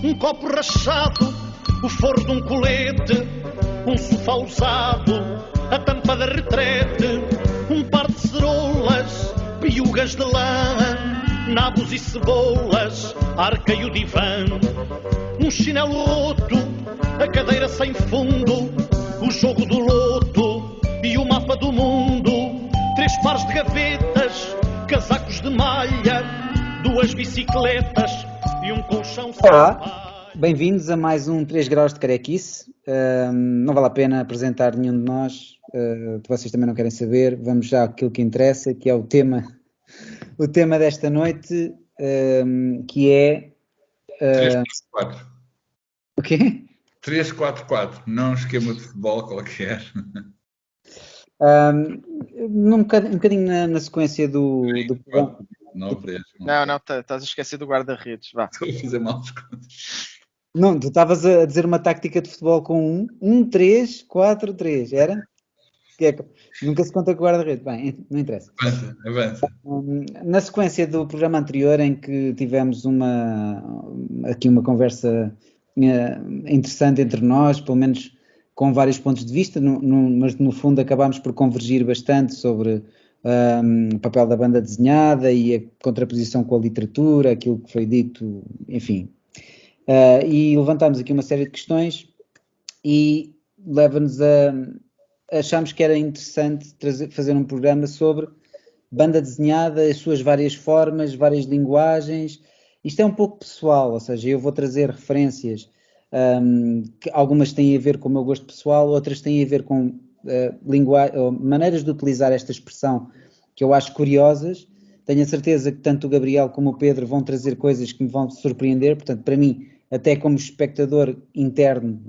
um copo rachado, o forro de um colete, um sofá usado, a tampa da retrete, um par de ceroulas, piugas de lã, nabos e cebolas, a arca e o divã, um chinelo roto, a cadeira sem fundo, o jogo do loto e o mapa do mundo, 3 pares de gavetas, casacos de malha, 2 bicicletas e um colchão sem Olá, bem-vindos a mais um 3 graus de carequice. Não vale a pena apresentar nenhum de nós, vocês também não querem saber, vamos já àquilo que interessa, que é o tema desta noite, que é... 3-4-4. O quê? 3-4-4, não um esquema de futebol qualquer. Um bocadinho na sequência do programa. Não, estás a esquecer do guarda-redes, vá. Estou a fazer maus contas. Não, tu estavas a dizer uma tática de futebol com 1-3-4-3, era? Nunca se conta com o guarda-redes. Bem, não interessa. Avança. Na sequência do programa anterior, em que tivemos aqui uma conversa interessante entre nós, pelo menos com vários pontos de vista, mas no fundo acabámos por convergir bastante sobre o papel da banda desenhada e a contraposição com a literatura, aquilo que foi dito, enfim. E levantámos aqui uma série de questões e leva-nos achámos que era interessante fazer um programa sobre banda desenhada, as suas várias formas, várias linguagens. Isto é um pouco pessoal, ou seja, eu vou trazer referências, que algumas têm a ver com o meu gosto pessoal, outras têm a ver com maneiras de utilizar esta expressão que eu acho curiosas. Tenho a certeza que tanto o Gabriel como o Pedro vão trazer coisas que me vão surpreender, portanto, para mim, até como espectador interno,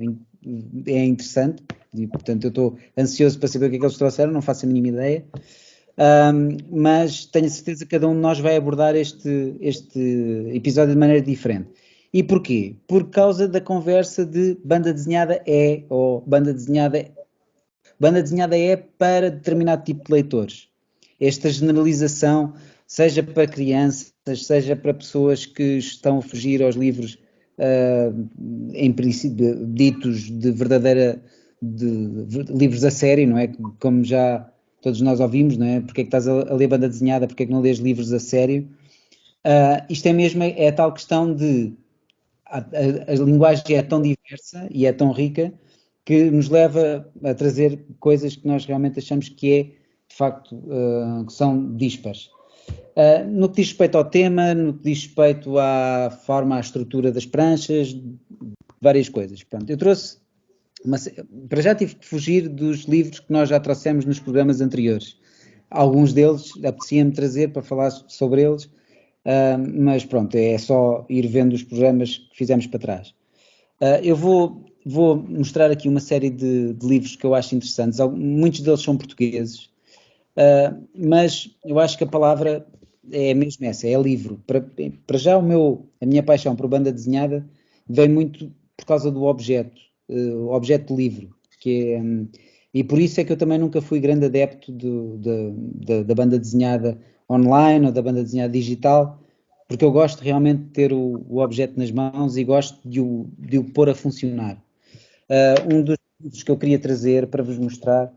é interessante, e portanto eu estou ansioso para saber o que é que eles trouxeram, não faço a mínima ideia, mas tenho a certeza que cada um de nós vai abordar este episódio de maneira diferente. E porquê? Por causa da conversa de banda desenhada banda desenhada é para determinado tipo de leitores. Esta generalização, seja para crianças, seja para pessoas que estão a fugir aos livros em princípio ditos de livros a sério, não é? Como já todos nós ouvimos, não é? Porque é que estás a ler banda desenhada, porque é que não lês livros a sério? Isto é mesmo, é a tal questão de a linguagem é tão diversa e é tão rica que nos leva a trazer coisas que nós realmente achamos que é, de facto, que são díspares. No que diz respeito ao tema, no que diz respeito à forma, à estrutura das pranchas, várias coisas. Pronto, eu trouxe, para já tive que fugir dos livros que nós já trouxemos nos programas anteriores. Alguns deles apetecia-me trazer para falar sobre eles, mas pronto, é só ir vendo os programas que fizemos para trás. Eu vou mostrar aqui uma série de livros que eu acho interessantes. Muitos deles são portugueses, mas eu acho que a palavra é mesmo essa, é livro. Para já a minha paixão por banda desenhada vem muito por causa do objeto livro, e por isso é que eu também nunca fui grande adepto da banda desenhada online ou da banda desenhada digital, porque eu gosto realmente de ter o objeto nas mãos e gosto de o pôr a funcionar. Um dos livros que eu queria trazer para vos mostrar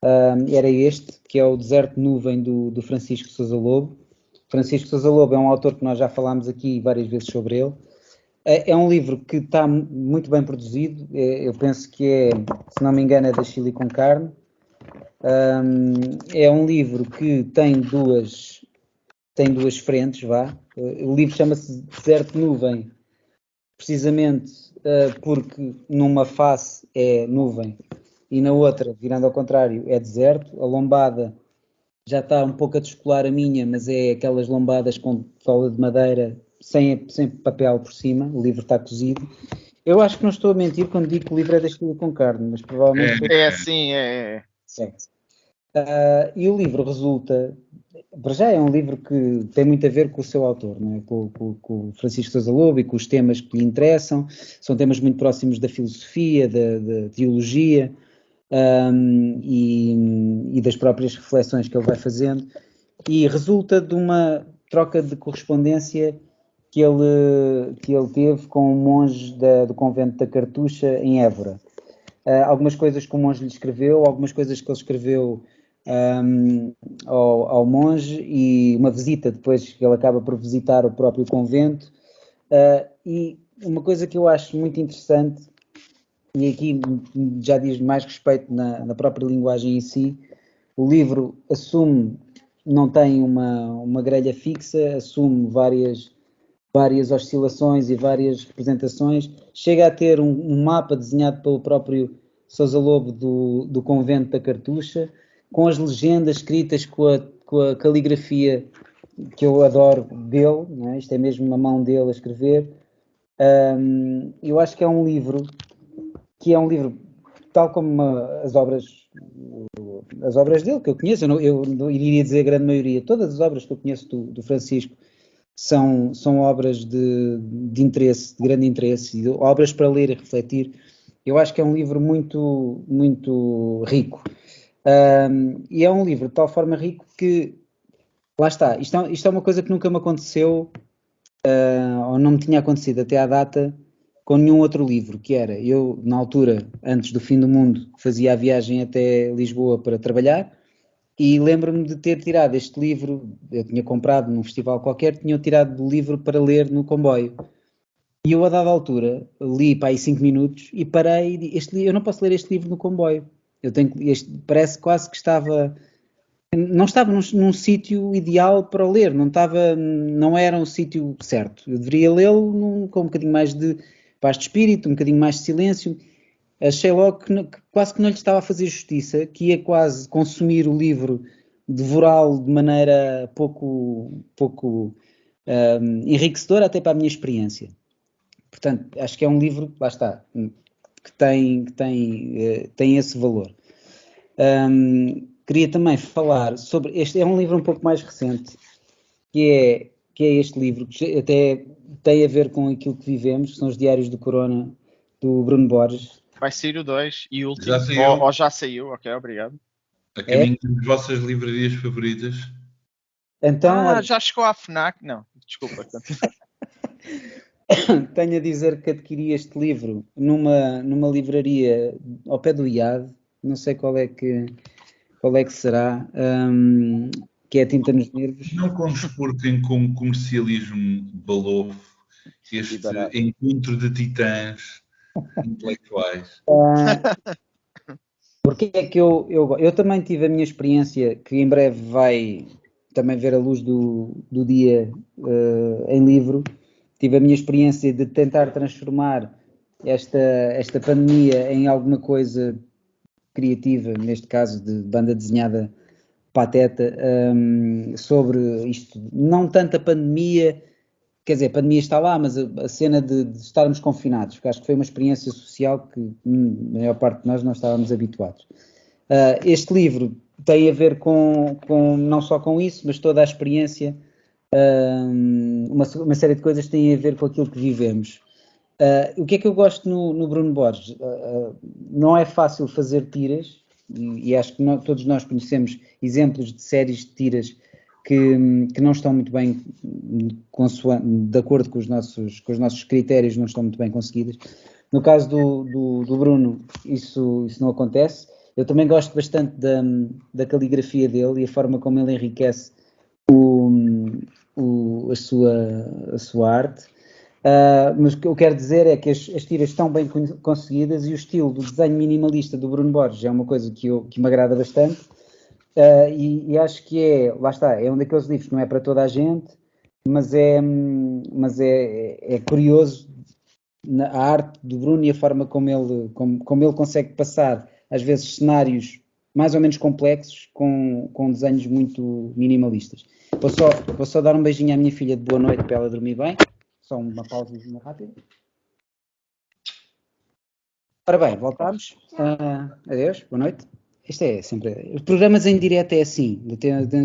era este, que é o Deserto de Nuvem, do Francisco Sousa Lobo. Francisco Sousa Lobo é um autor que nós já falámos aqui várias vezes sobre ele. É um livro que está muito bem produzido, eu penso que se não me engano, é da Chile com Carne. É um livro que tem duas frentes, vá. O livro chama-se Deserto de Nuvem, precisamente porque numa face é nuvem e na outra, virando ao contrário, é deserto. A lombada já está um pouco a descolar a minha, mas é aquelas lombadas com tola de madeira, sem papel por cima. O livro está cozido. Eu acho que não estou a mentir quando digo que o livro é da Chile com Carne, mas provavelmente... Sim. E o livro resulta... Para já é um livro que tem muito a ver com o seu autor, não é? com o Francisco Sousa Lobo e com os temas que lhe interessam. São temas muito próximos da filosofia, da teologia, e das próprias reflexões que ele vai fazendo, e resulta de uma troca de correspondência que ele teve com um monge do convento da Cartucha, em Évora. Algumas coisas que o monge lhe escreveu, algumas coisas que ele escreveu ao monge, e uma visita depois que ele acaba por visitar o próprio convento. E uma coisa que eu acho muito interessante, e aqui já diz mais respeito na própria linguagem em si, o livro assume, não tem uma grelha fixa, assume várias oscilações e várias representações, chega a ter um mapa desenhado pelo próprio Sousa Lobo do convento da Cartucha, com as legendas escritas com a caligrafia que eu adoro dele, não é? Isto é mesmo a mão dele a escrever. Eu acho que é um livro tal como as obras dele que eu conheço, eu não iria dizer a grande maioria, todas as obras que eu conheço do Francisco são obras de interesse, de grande interesse, e obras para ler e refletir. Eu acho que é um livro muito, muito rico. E é um livro de tal forma rico que, lá está, isto é uma coisa que nunca me aconteceu, ou não me tinha acontecido até à data, com nenhum outro livro, que era, eu, na altura, antes do fim do mundo, fazia a viagem até Lisboa para trabalhar, e lembro-me de ter tirado este livro, eu tinha comprado num festival qualquer, tinha tirado do livro para ler no comboio. E eu, a dada altura, li para aí 5 minutos e parei, eu não posso ler este livro no comboio. Parece quase que não estava num sítio ideal para o ler, não era um sítio certo. Eu deveria lê-lo com um bocadinho mais de paz de espírito, um bocadinho mais de silêncio. Achei logo que quase que não lhe estava a fazer justiça, que ia quase consumir o livro, devorá-lo de maneira pouco enriquecedora até para a minha experiência. Portanto, acho que é um livro, lá está, que tem esse valor. Queria também falar sobre este, é um livro um pouco mais recente, que é este livro, que até tem a ver com aquilo que vivemos, que são os Diários do Corona, do Bruno Borges. Vai sair o 2 e o último. Já saiu. Ou já saiu, ok, obrigado. A caminho das vossas livrarias favoritas. Então, já chegou à FNAC? Não, desculpa. Tenho a dizer que adquiri este livro numa livraria ao pé do IAD, não sei qual é que será, que é a Tinta nos Nervos. Não conspurquem com comercialismo balofo este encontro de titãs intelectuais. Porque é que eu também tive a minha experiência, que em breve vai também ver a luz do dia em livro. Tive a minha experiência de tentar transformar esta pandemia em alguma coisa criativa, neste caso de banda desenhada pateta, sobre isto, não tanto a pandemia, quer dizer, a pandemia está lá, mas a cena de estarmos confinados, porque acho que foi uma experiência social que a maior parte de nós não estávamos habituados. Este livro tem a ver com não só com isso, mas toda a experiência, uma série de coisas têm a ver com aquilo que vivemos. O que é que eu gosto no Bruno Borges? Não é fácil fazer tiras, e acho que todos nós conhecemos exemplos de séries de tiras que não estão muito bem, de acordo com os nossos critérios, não estão muito bem conseguidas. No caso do Bruno, isso não acontece. Eu também gosto bastante da caligrafia dele e a forma como ele enriquece a sua arte. Mas o que eu quero dizer é que as tiras estão bem conseguidas e o estilo do desenho minimalista do Bruno Borges é uma coisa que me agrada bastante, e acho que lá está, é um daqueles livros que não é para toda a gente, mas é curioso a arte do Bruno e a forma como ele consegue passar às vezes cenários mais ou menos complexos com desenhos muito minimalistas. Vou só dar um beijinho à minha filha de boa noite para ela dormir bem. Só uma pausazinha rápida. Ora bem, voltamos. Adeus, boa noite. Isto é sempre... Os programas em direto é assim.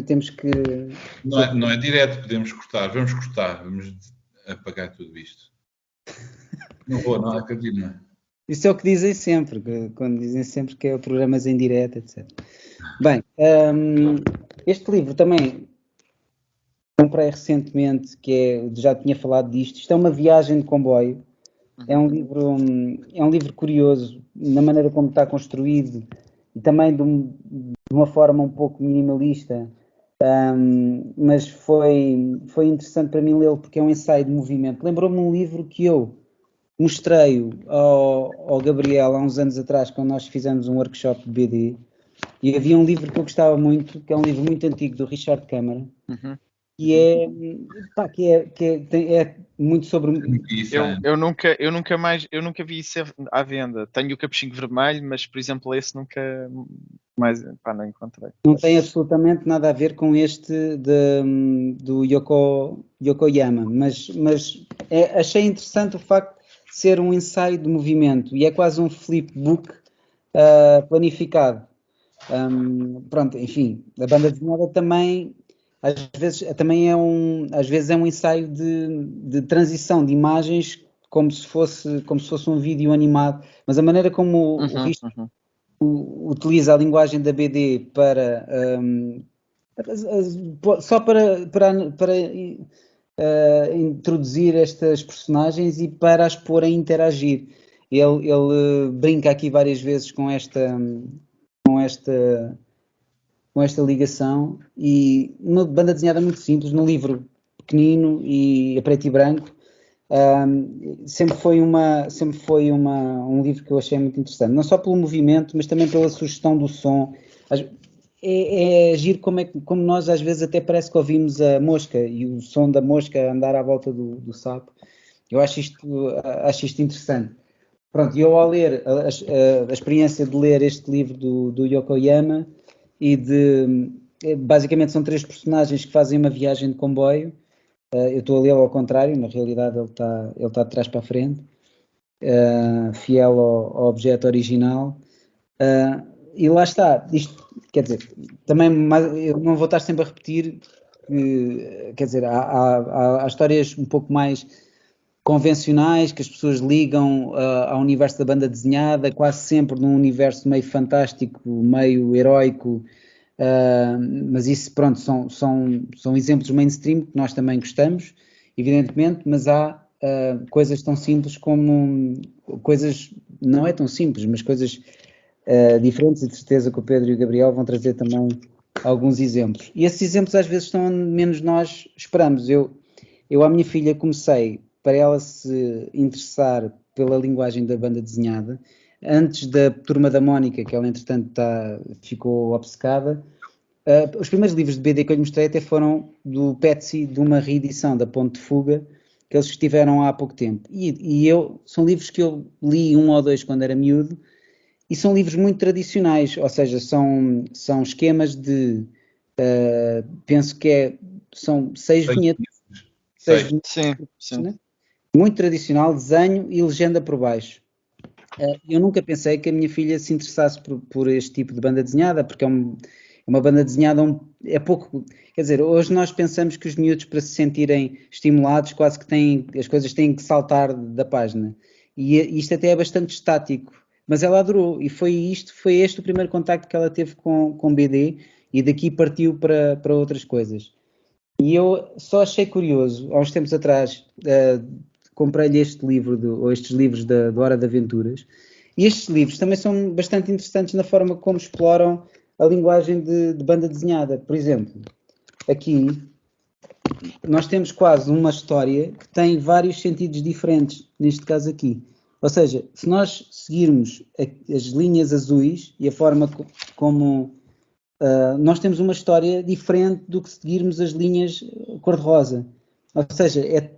Temos que... Não é direto, podemos cortar. Vamos cortar. Vamos apagar tudo isto. Não continua. Isso é o que dizem sempre. Quando dizem sempre que é programas em direto, etc. Bem, este livro também comprei recentemente, já tinha falado disto. Isto é uma viagem de comboio. É um livro curioso na maneira como está construído e também de uma forma um pouco minimalista, mas foi interessante para mim lê-lo porque é um ensaio de movimento. Lembrou-me um livro que eu mostrei ao Gabriel há uns anos atrás, quando nós fizemos um workshop de BD, e havia um livro que eu gostava muito, que é um livro muito antigo, do Richard Câmara, que é muito sobre... Isso, é. Eu nunca vi isso à venda. Tenho o Capuchinho Vermelho, mas por exemplo esse nunca mais, pá, não encontrei. Não tem absolutamente nada a ver com este do Yokoyama, mas achei interessante o facto de ser um ensaio de movimento e é quase um flipbook planificado. Pronto, enfim, a banda desenhada também às vezes é um ensaio de transição de imagens como se fosse um vídeo animado, mas a maneira como o Richard utiliza a linguagem da BD para só para introduzir estas personagens e para as pôr a interagir. Ele brinca aqui várias vezes com esta ligação, e uma banda desenhada muito simples, num livro pequenino e a preto e branco. Sempre foi um livro que eu achei muito interessante, não só pelo movimento, mas também pela sugestão do som. É giro como nós às vezes até parece que ouvimos a mosca e o som da mosca andar à volta do sapo. Eu acho isto interessante. Pronto, eu ao ler a experiência de ler este livro do Yokoyama basicamente são 3 personagens que fazem uma viagem de comboio. Eu estou a lê-lo ao contrário, na realidade ele está de trás para a frente, fiel ao objeto original, e lá está. Isto, quer dizer, também eu não vou estar sempre a repetir, quer dizer, há histórias um pouco mais convencionais que as pessoas ligam ao universo da banda desenhada, quase sempre num universo meio fantástico, meio heróico. Mas isso, pronto, são exemplos mainstream que nós também gostamos, evidentemente, mas há coisas tão simples como coisas, não é tão simples, mas coisas diferentes, e de certeza que o Pedro e o Gabriel vão trazer também alguns exemplos. E esses exemplos às vezes estão onde menos nós esperamos. Eu à minha filha comecei, para ela se interessar pela linguagem da banda desenhada, antes da Turma da Mónica, que ela entretanto ficou obcecada. Os primeiros livros de BD que eu lhe mostrei até foram do Petsy, de uma reedição da Ponte de Fuga, que eles tiveram há pouco tempo. E são livros que eu li 1 ou 2 quando era miúdo, e são livros muito tradicionais, ou seja, são esquemas de, penso que são 6 vinhetas. 6 vinhetas, Sim. né? Muito tradicional, desenho e legenda por baixo. Eu nunca pensei que a minha filha se interessasse por este tipo de banda desenhada, porque é uma banda desenhada é pouco... Quer dizer, hoje nós pensamos que os miúdos, para se sentirem estimulados, quase que as coisas têm que saltar da página. E isto até é bastante estático. Mas ela adorou, e foi este o primeiro contacto que ela teve com BD, e daqui partiu para outras coisas. E eu só achei curioso, há uns tempos atrás, comprei-lhe este livro, ou estes livros da Hora de Aventuras, e estes livros também são bastante interessantes na forma como exploram a linguagem de banda desenhada. Por exemplo, aqui nós temos quase uma história que tem vários sentidos diferentes, neste caso aqui. Ou seja, se nós seguirmos as linhas azuis e a forma como nós temos uma história diferente do que seguirmos as linhas cor-de-rosa. Ou seja, é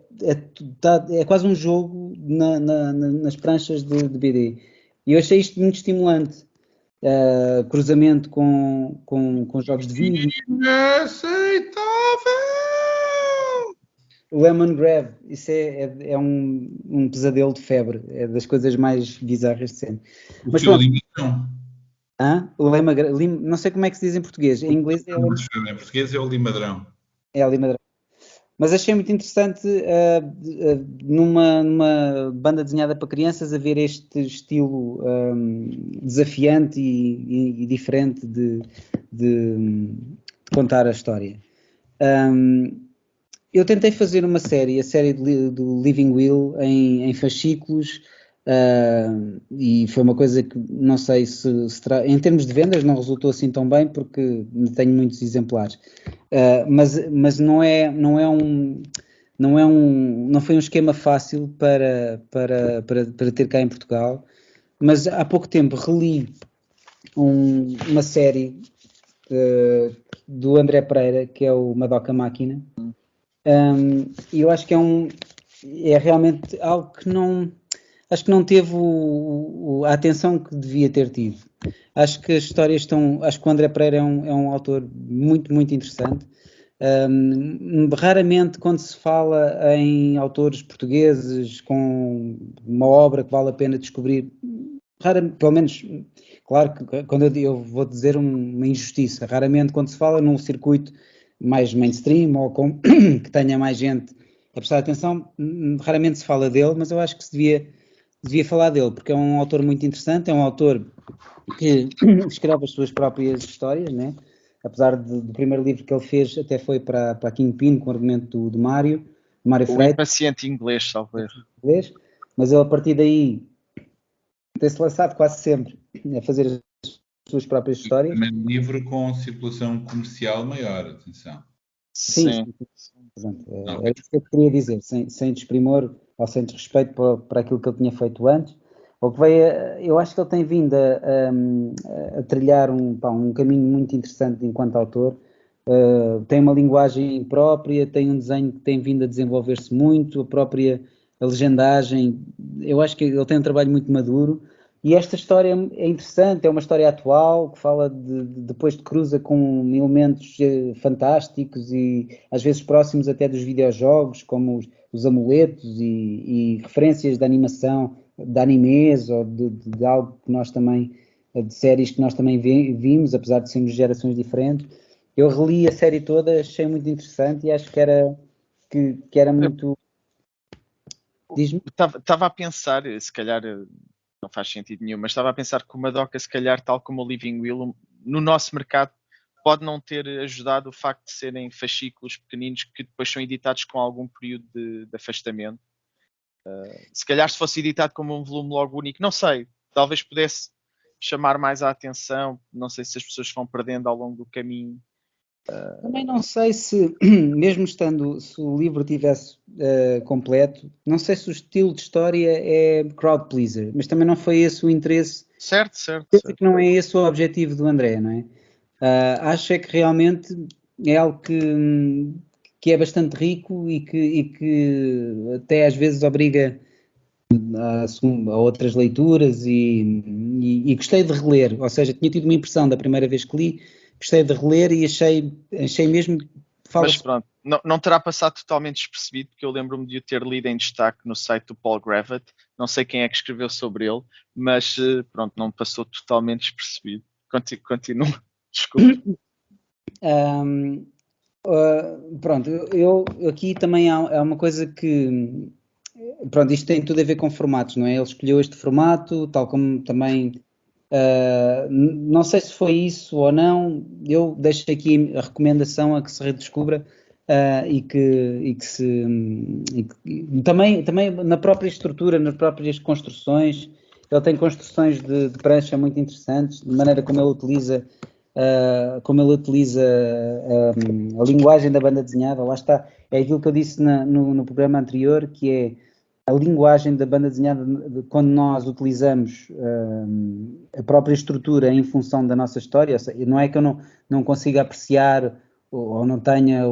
quase um jogo nas pranchas de BD. E eu achei isto muito estimulante. Cruzamento com jogos de vídeo. Inaceitável! O Lemon Grab, isso é um pesadelo de febre. É das coisas mais bizarras de sempre. Mas pronto. O não sei como é que se diz em português. Em inglês em português é o limadrão. É a limadrão. Mas achei muito interessante numa banda desenhada para crianças haver este estilo desafiante e diferente de contar a história. Eu tentei fazer uma série, a série do Living Will, em fascículos, e foi uma coisa que não sei se em termos de vendas não resultou assim tão bem, porque tenho muitos exemplares. Mas não foi um esquema fácil para ter cá em Portugal. Mas há pouco tempo reli uma série do André Pereira, que é o Madoka Máquina. E eu acho que é realmente algo que acho que não teve a atenção que devia ter tido. Acho que as histórias acho que o André Pereira é um autor muito, muito interessante. Raramente quando se fala em autores portugueses com uma obra que vale a pena descobrir, pelo menos, claro que quando eu vou dizer uma injustiça, raramente quando se fala num circuito mais mainstream ou que tenha mais gente a prestar atenção, raramente se fala dele, mas eu acho que se devia falar dele, porque é um autor muito interessante, é um autor que escreve as suas próprias histórias, né? Apesar do primeiro livro que ele fez até foi para a Kingpin, com o argumento do Mário O Freitas. Impaciente Inglês, talvez. Mas ele a partir daí tem-se lançado quase sempre a fazer as suas próprias histórias. Também um livro com circulação comercial maior, atenção. Sim. É isso que eu queria dizer, sem desprimor ou sem desrespeito para aquilo que ele tinha feito antes. Eu acho que ele tem vindo a trilhar um caminho muito interessante enquanto autor. Tem uma linguagem própria, tem um desenho que tem vindo a desenvolver-se muito, a legendagem. Eu acho que ele tem um trabalho muito maduro. E esta história é interessante, é uma história atual, que fala depois de cruza com elementos fantásticos e às vezes próximos até dos videojogos, como os amuletos e referências de animação, de animes ou de algo que nós também, de séries que nós também vimos, apesar de sermos gerações diferentes. Eu reli a série toda, achei muito interessante e acho que era muito... Diz-me? Estava a pensar, se calhar não faz sentido nenhum, mas estava a pensar que o Madoka, se calhar, tal como o Living Will, no nosso mercado, pode não ter ajudado o facto de serem fascículos pequeninos que depois são editados com algum período de afastamento. Se calhar se fosse editado como um volume logo único, não sei, talvez pudesse chamar mais a atenção, não sei se as pessoas vão perdendo ao longo do caminho. Também não sei se, mesmo se o livro tivesse completo, não sei se o estilo de história é crowd pleaser, mas também não foi esse o interesse. Certo. Que não é esse o objetivo do André, não é? Acho é que realmente é algo que é bastante rico e que até às vezes obriga a outras leituras e gostei de reler, ou seja, tinha tido uma impressão da primeira vez que li, gostei de reler e achei mesmo... Mas pronto, não terá passado totalmente despercebido, porque eu lembro-me de o ter lido em destaque no site do Paul Gravett, não sei quem é que escreveu sobre ele, mas pronto, não passou totalmente despercebido. Continua, desculpe. Pronto, eu aqui também há uma coisa que... Pronto, isto tem tudo a ver com formatos, não é? Ele escolheu este formato, tal como também... não sei se foi isso ou não, eu deixo aqui a recomendação a que se redescubra também na própria estrutura, nas próprias construções. Ele tem construções de prancha muito interessantes, de maneira como ele utiliza a linguagem da banda desenhada. Lá está, é aquilo que eu disse no programa anterior, que é a linguagem da banda desenhada, quando nós utilizamos a própria estrutura em função da nossa história. Não é que eu não consiga apreciar ou não tenha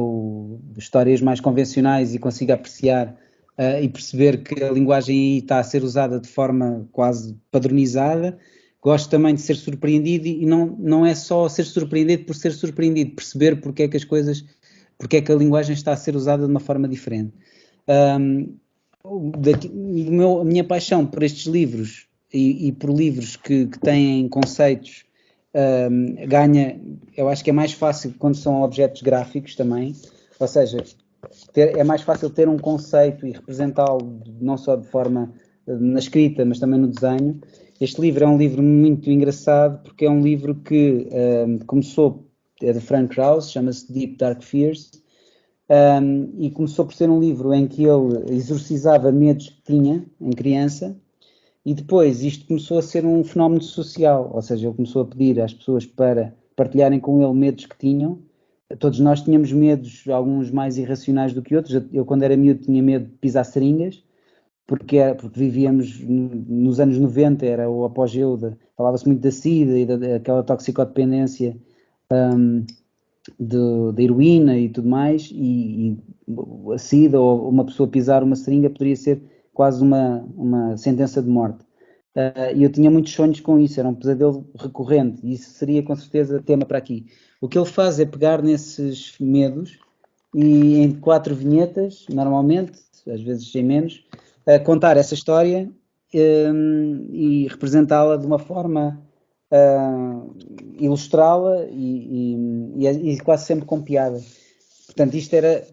histórias mais convencionais e consiga apreciar e perceber que a linguagem aí está a ser usada de forma quase padronizada. Gosto também de ser surpreendido e não é só ser surpreendido por ser surpreendido, perceber porque é que a linguagem está a ser usada de uma forma diferente. A minha paixão por estes livros e por livros que têm conceitos ganha, eu acho que é mais fácil quando são objetos gráficos também, ou seja, é mais fácil ter um conceito e representá-lo não só de forma na escrita, mas também no desenho. Este livro é um livro muito engraçado porque é um livro que começou, é de Frank Krause, chama-se Deep Dark Fears, E começou por ser um livro em que ele exorcizava medos que tinha em criança, e depois isto começou a ser um fenómeno social, ou seja, ele começou a pedir às pessoas para partilharem com ele medos que tinham. Todos nós tínhamos medos, alguns mais irracionais do que outros. Eu quando era miúdo tinha medo de pisar seringas, porque vivíamos nos anos 90, era o apogeu, falava-se muito da SIDA e daquela toxicodependência, da heroína e tudo mais, e a SIDA ou uma pessoa pisar uma seringa poderia ser quase uma sentença de morte. E eu tinha muitos sonhos com isso, era um pesadelo recorrente, e isso seria com certeza tema para aqui. O que ele faz é pegar nesses medos e em 4 vinhetas, normalmente, às vezes em menos, contar essa história e representá-la de uma forma, ilustrá-la e quase sempre com piada. Portanto, isto era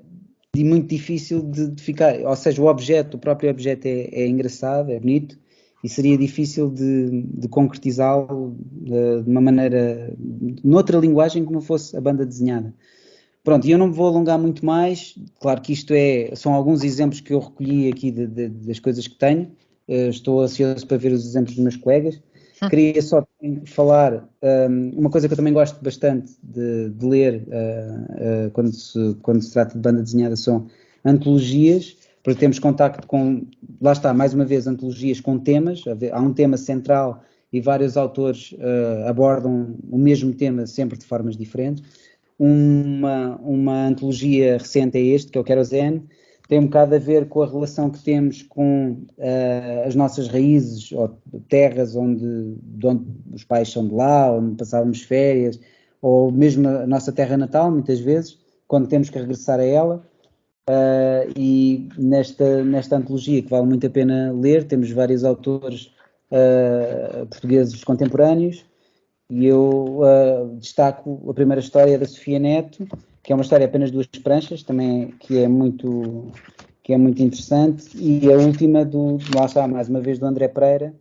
muito difícil de ficar, ou seja, o próprio objeto é engraçado, é bonito, e seria difícil de concretizá-lo de uma maneira, noutra linguagem que não fosse a banda desenhada. Pronto, e eu não me vou alongar muito mais, claro que isto são alguns exemplos que eu recolhi aqui das coisas que tenho, estou ansioso para ver os exemplos dos meus colegas. Queria só falar, uma coisa que eu também gosto bastante de ler quando se trata de banda desenhada são antologias, porque temos contacto com, lá está, mais uma vez, antologias com temas, há um tema central e vários autores abordam o mesmo tema sempre de formas diferentes. Uma antologia recente é este, que é o Querosene, tem um bocado a ver com a relação que temos com as nossas raízes, ou terras de onde os pais são de lá, onde passávamos férias, ou mesmo a nossa terra natal, muitas vezes, quando temos que regressar a ela. E nesta antologia, que vale muito a pena ler, temos vários autores portugueses contemporâneos, e eu destaco a primeira história da Sofia Neto, que é uma história apenas 2 pranchas, também que é muito interessante, e a última lá está, mais uma vez, do André Pereira,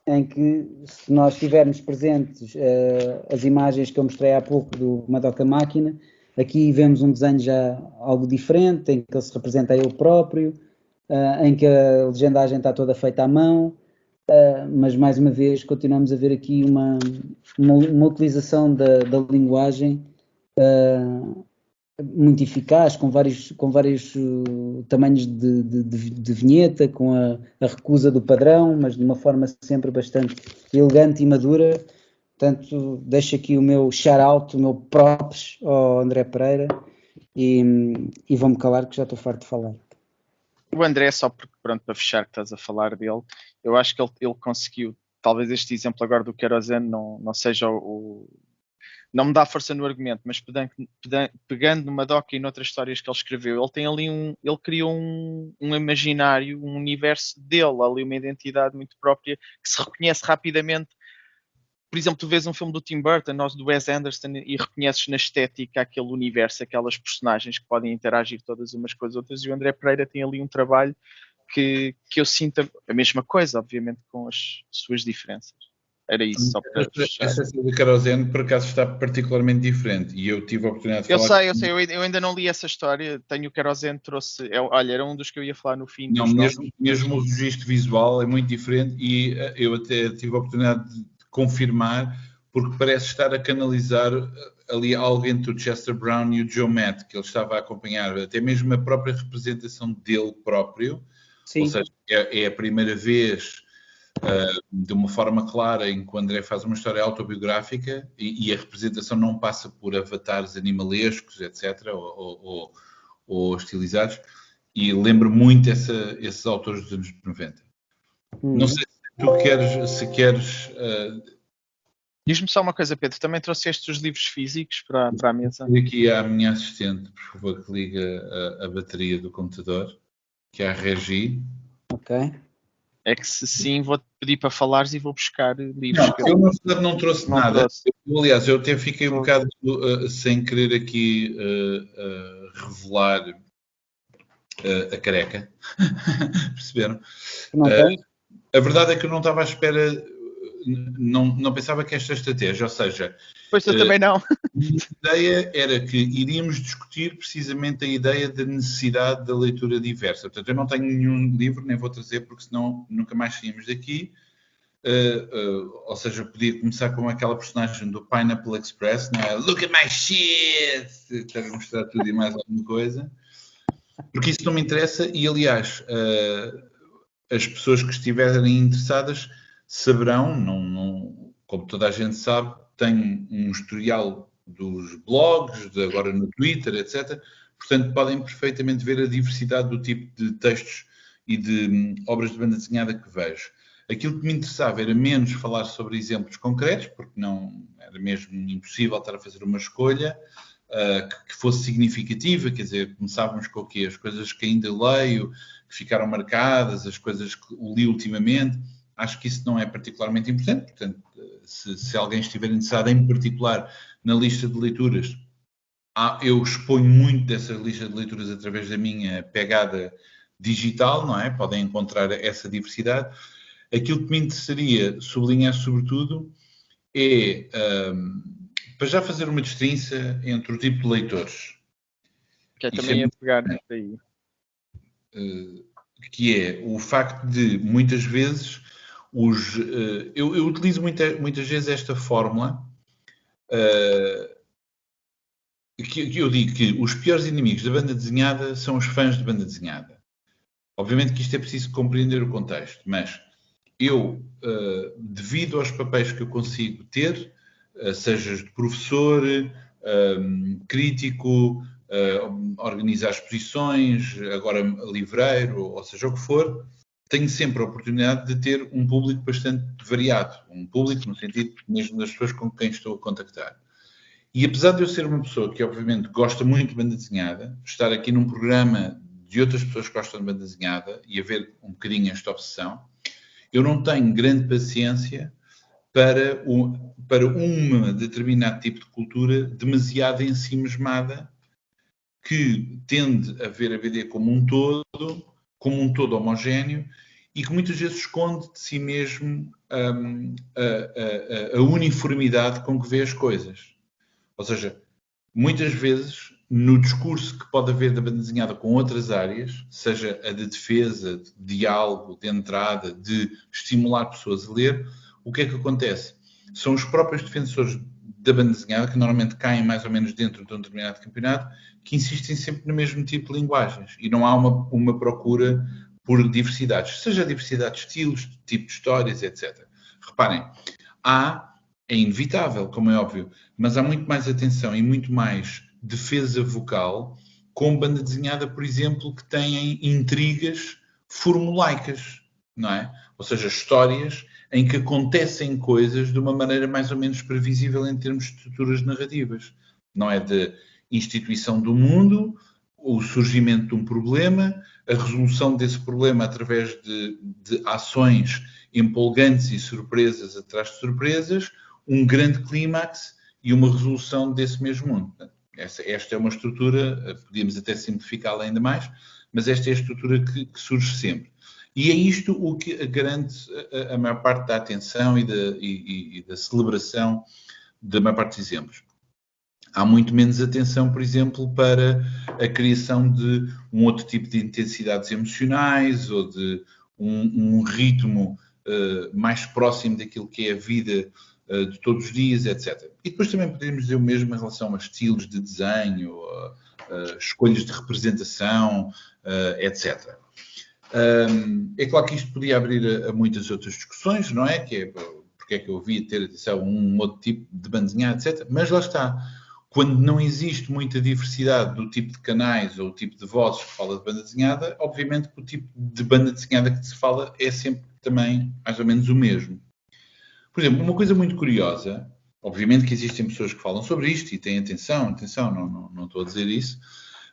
em que, se nós tivermos presentes as imagens que eu mostrei há pouco do Madoka Máquina, aqui vemos um desenho já algo diferente, em que ele se representa a ele próprio, em que a legendagem está toda feita à mão, mas mais uma vez continuamos a ver aqui uma utilização da linguagem muito eficaz, com vários tamanhos de vinheta, com a recusa do padrão, mas de uma forma sempre bastante elegante e madura. Portanto, deixo aqui o meu shout-out, o meu props ao André Pereira e vou-me calar que já estou farto de falar. O André, só porque, pronto, para fechar que estás a falar dele, eu acho que ele conseguiu, talvez este exemplo agora do Querosene não seja não me dá força no argumento, mas pegando no Madoka e noutras histórias que ele escreveu, ele tem ali ele criou um imaginário, um universo dele, ali uma identidade muito própria que se reconhece rapidamente. Por exemplo, tu vês um filme do Tim Burton, do Wes Anderson, e reconheces na estética aquele universo, aquelas personagens que podem interagir todas umas com as outras, e o André Pereira tem ali um trabalho que eu sinto a mesma coisa, obviamente com as suas diferenças. Era isso, só para fechar. Essa do Querosene, por acaso, está particularmente diferente, e eu tive a oportunidade de falar... Eu sei, eu ainda não li essa história, tenho o Querosene, olha, era um dos que eu ia falar no fim. Não, mesmo o registro visual é muito diferente, e eu até tive a oportunidade de confirmar, porque parece estar a canalizar ali algo entre o Chester Brown e o Joe Matt, que ele estava a acompanhar, até mesmo a própria representação dele próprio. Sim. Ou seja, é a primeira vez, de uma forma clara, em que o André faz uma história autobiográfica e a representação não passa por avatares animalescos, etc., ou estilizados, e lembro muito esses autores dos anos 90. Não sei se queres... Diz-me só uma coisa, Pedro, também trouxeste os livros físicos para a mesa? Aqui à minha assistente, por favor, que liga a bateria do computador, que é a Regi. Ok. É que se sim, vou-te pedir para falares e vou buscar livros. Não, eu na verdade não trouxe nada. Aliás, eu até fiquei um bocado sem querer aqui revelar a careca. Perceberam? Não tem? A verdade é que eu não estava à espera não pensava que esta estratégia, ou seja... Pois eu também não. A ideia era que iríamos discutir precisamente a ideia da necessidade da leitura diversa. Portanto, eu não tenho nenhum livro, nem vou trazer, porque senão nunca mais saímos daqui. Ou seja, podia começar com aquela personagem do Pineapple Express, não é? Look at my shit! Estar a mostrar tudo e mais alguma coisa. Porque isso não me interessa e, aliás, as pessoas que estiverem interessadas saberão, como toda a gente sabe, tem um historial dos blogs, agora no Twitter, etc. Portanto, podem perfeitamente ver a diversidade do tipo de textos e de obras de banda desenhada que vejo. Aquilo que me interessava era menos falar sobre exemplos concretos, porque não era mesmo impossível estar a fazer uma escolha que fosse significativa, quer dizer, começávamos com o quê? As coisas que ainda leio, que ficaram marcadas, as coisas que li ultimamente. Acho que isso não é particularmente importante, portanto, se alguém estiver interessado em particular na lista de leituras, eu exponho muito dessa lista de leituras através da minha pegada digital, não é? Podem encontrar essa diversidade. Aquilo que me interessaria sublinhar sobretudo é, para já fazer uma distinção entre o tipo de leitores. Que também ia pegar aí. Que é o facto de, muitas vezes, eu utilizo muitas vezes esta fórmula que eu digo que os piores inimigos da banda desenhada são os fãs de banda desenhada. Obviamente que isto é preciso compreender o contexto, mas eu, devido aos papéis que eu consigo ter, seja de professor, crítico, organizar exposições, agora livreiro, ou seja o que for, tenho sempre a oportunidade de ter um público bastante variado, um público no sentido mesmo das pessoas com quem estou a contactar. E apesar de eu ser uma pessoa que obviamente gosta muito de banda desenhada, estar aqui num programa de outras pessoas que gostam de banda desenhada e haver um bocadinho esta obsessão, eu não tenho grande paciência para um determinado tipo de cultura demasiado ensimismada que tende a ver a BD como um todo homogéneo e que muitas vezes esconde de si mesmo a uniformidade com que vê as coisas. Ou seja, muitas vezes no discurso que pode haver da banda desenhada com outras áreas, seja a de defesa, de diálogo, de entrada, de estimular pessoas a ler, o que é que acontece? São os próprios defensores da banda desenhada, que normalmente caem mais ou menos dentro de um determinado campeonato, que insistem sempre no mesmo tipo de linguagens e não há uma procura por diversidades, seja diversidade de estilos, de tipo de histórias, etc. Reparem, é inevitável, como é óbvio, mas há muito mais atenção e muito mais defesa vocal com banda desenhada, por exemplo, que têm intrigas formulaicas, não é? Ou seja, histórias em que acontecem coisas de uma maneira mais ou menos previsível em termos de estruturas narrativas. Não é de instituição do mundo, o surgimento de um problema, a resolução desse problema através de ações empolgantes e surpresas atrás de surpresas, um grande clímax e uma resolução desse mesmo mundo. Esta é uma estrutura, podíamos até simplificá-la ainda mais, mas esta é a estrutura que surge sempre. E é isto o que garante a maior parte da atenção e da celebração da maior parte dos exemplos. Há muito menos atenção, por exemplo, para a criação de um outro tipo de intensidades emocionais ou de um ritmo mais próximo daquilo que é a vida de todos os dias, etc. E depois também poderíamos dizer o mesmo em relação a estilos de desenho, escolhas de representação, etc. É claro que isto podia abrir a muitas outras discussões, não é? Que é porque é que eu havia de ter atenção a um outro tipo de banda desenhada, etc. Mas lá está. Quando não existe muita diversidade do tipo de canais ou o tipo de vozes que fala de banda desenhada, obviamente que o tipo de banda desenhada que se fala é sempre também mais ou menos o mesmo. Por exemplo, uma coisa muito curiosa, obviamente que existem pessoas que falam sobre isto e têm atenção, não estou a dizer isso,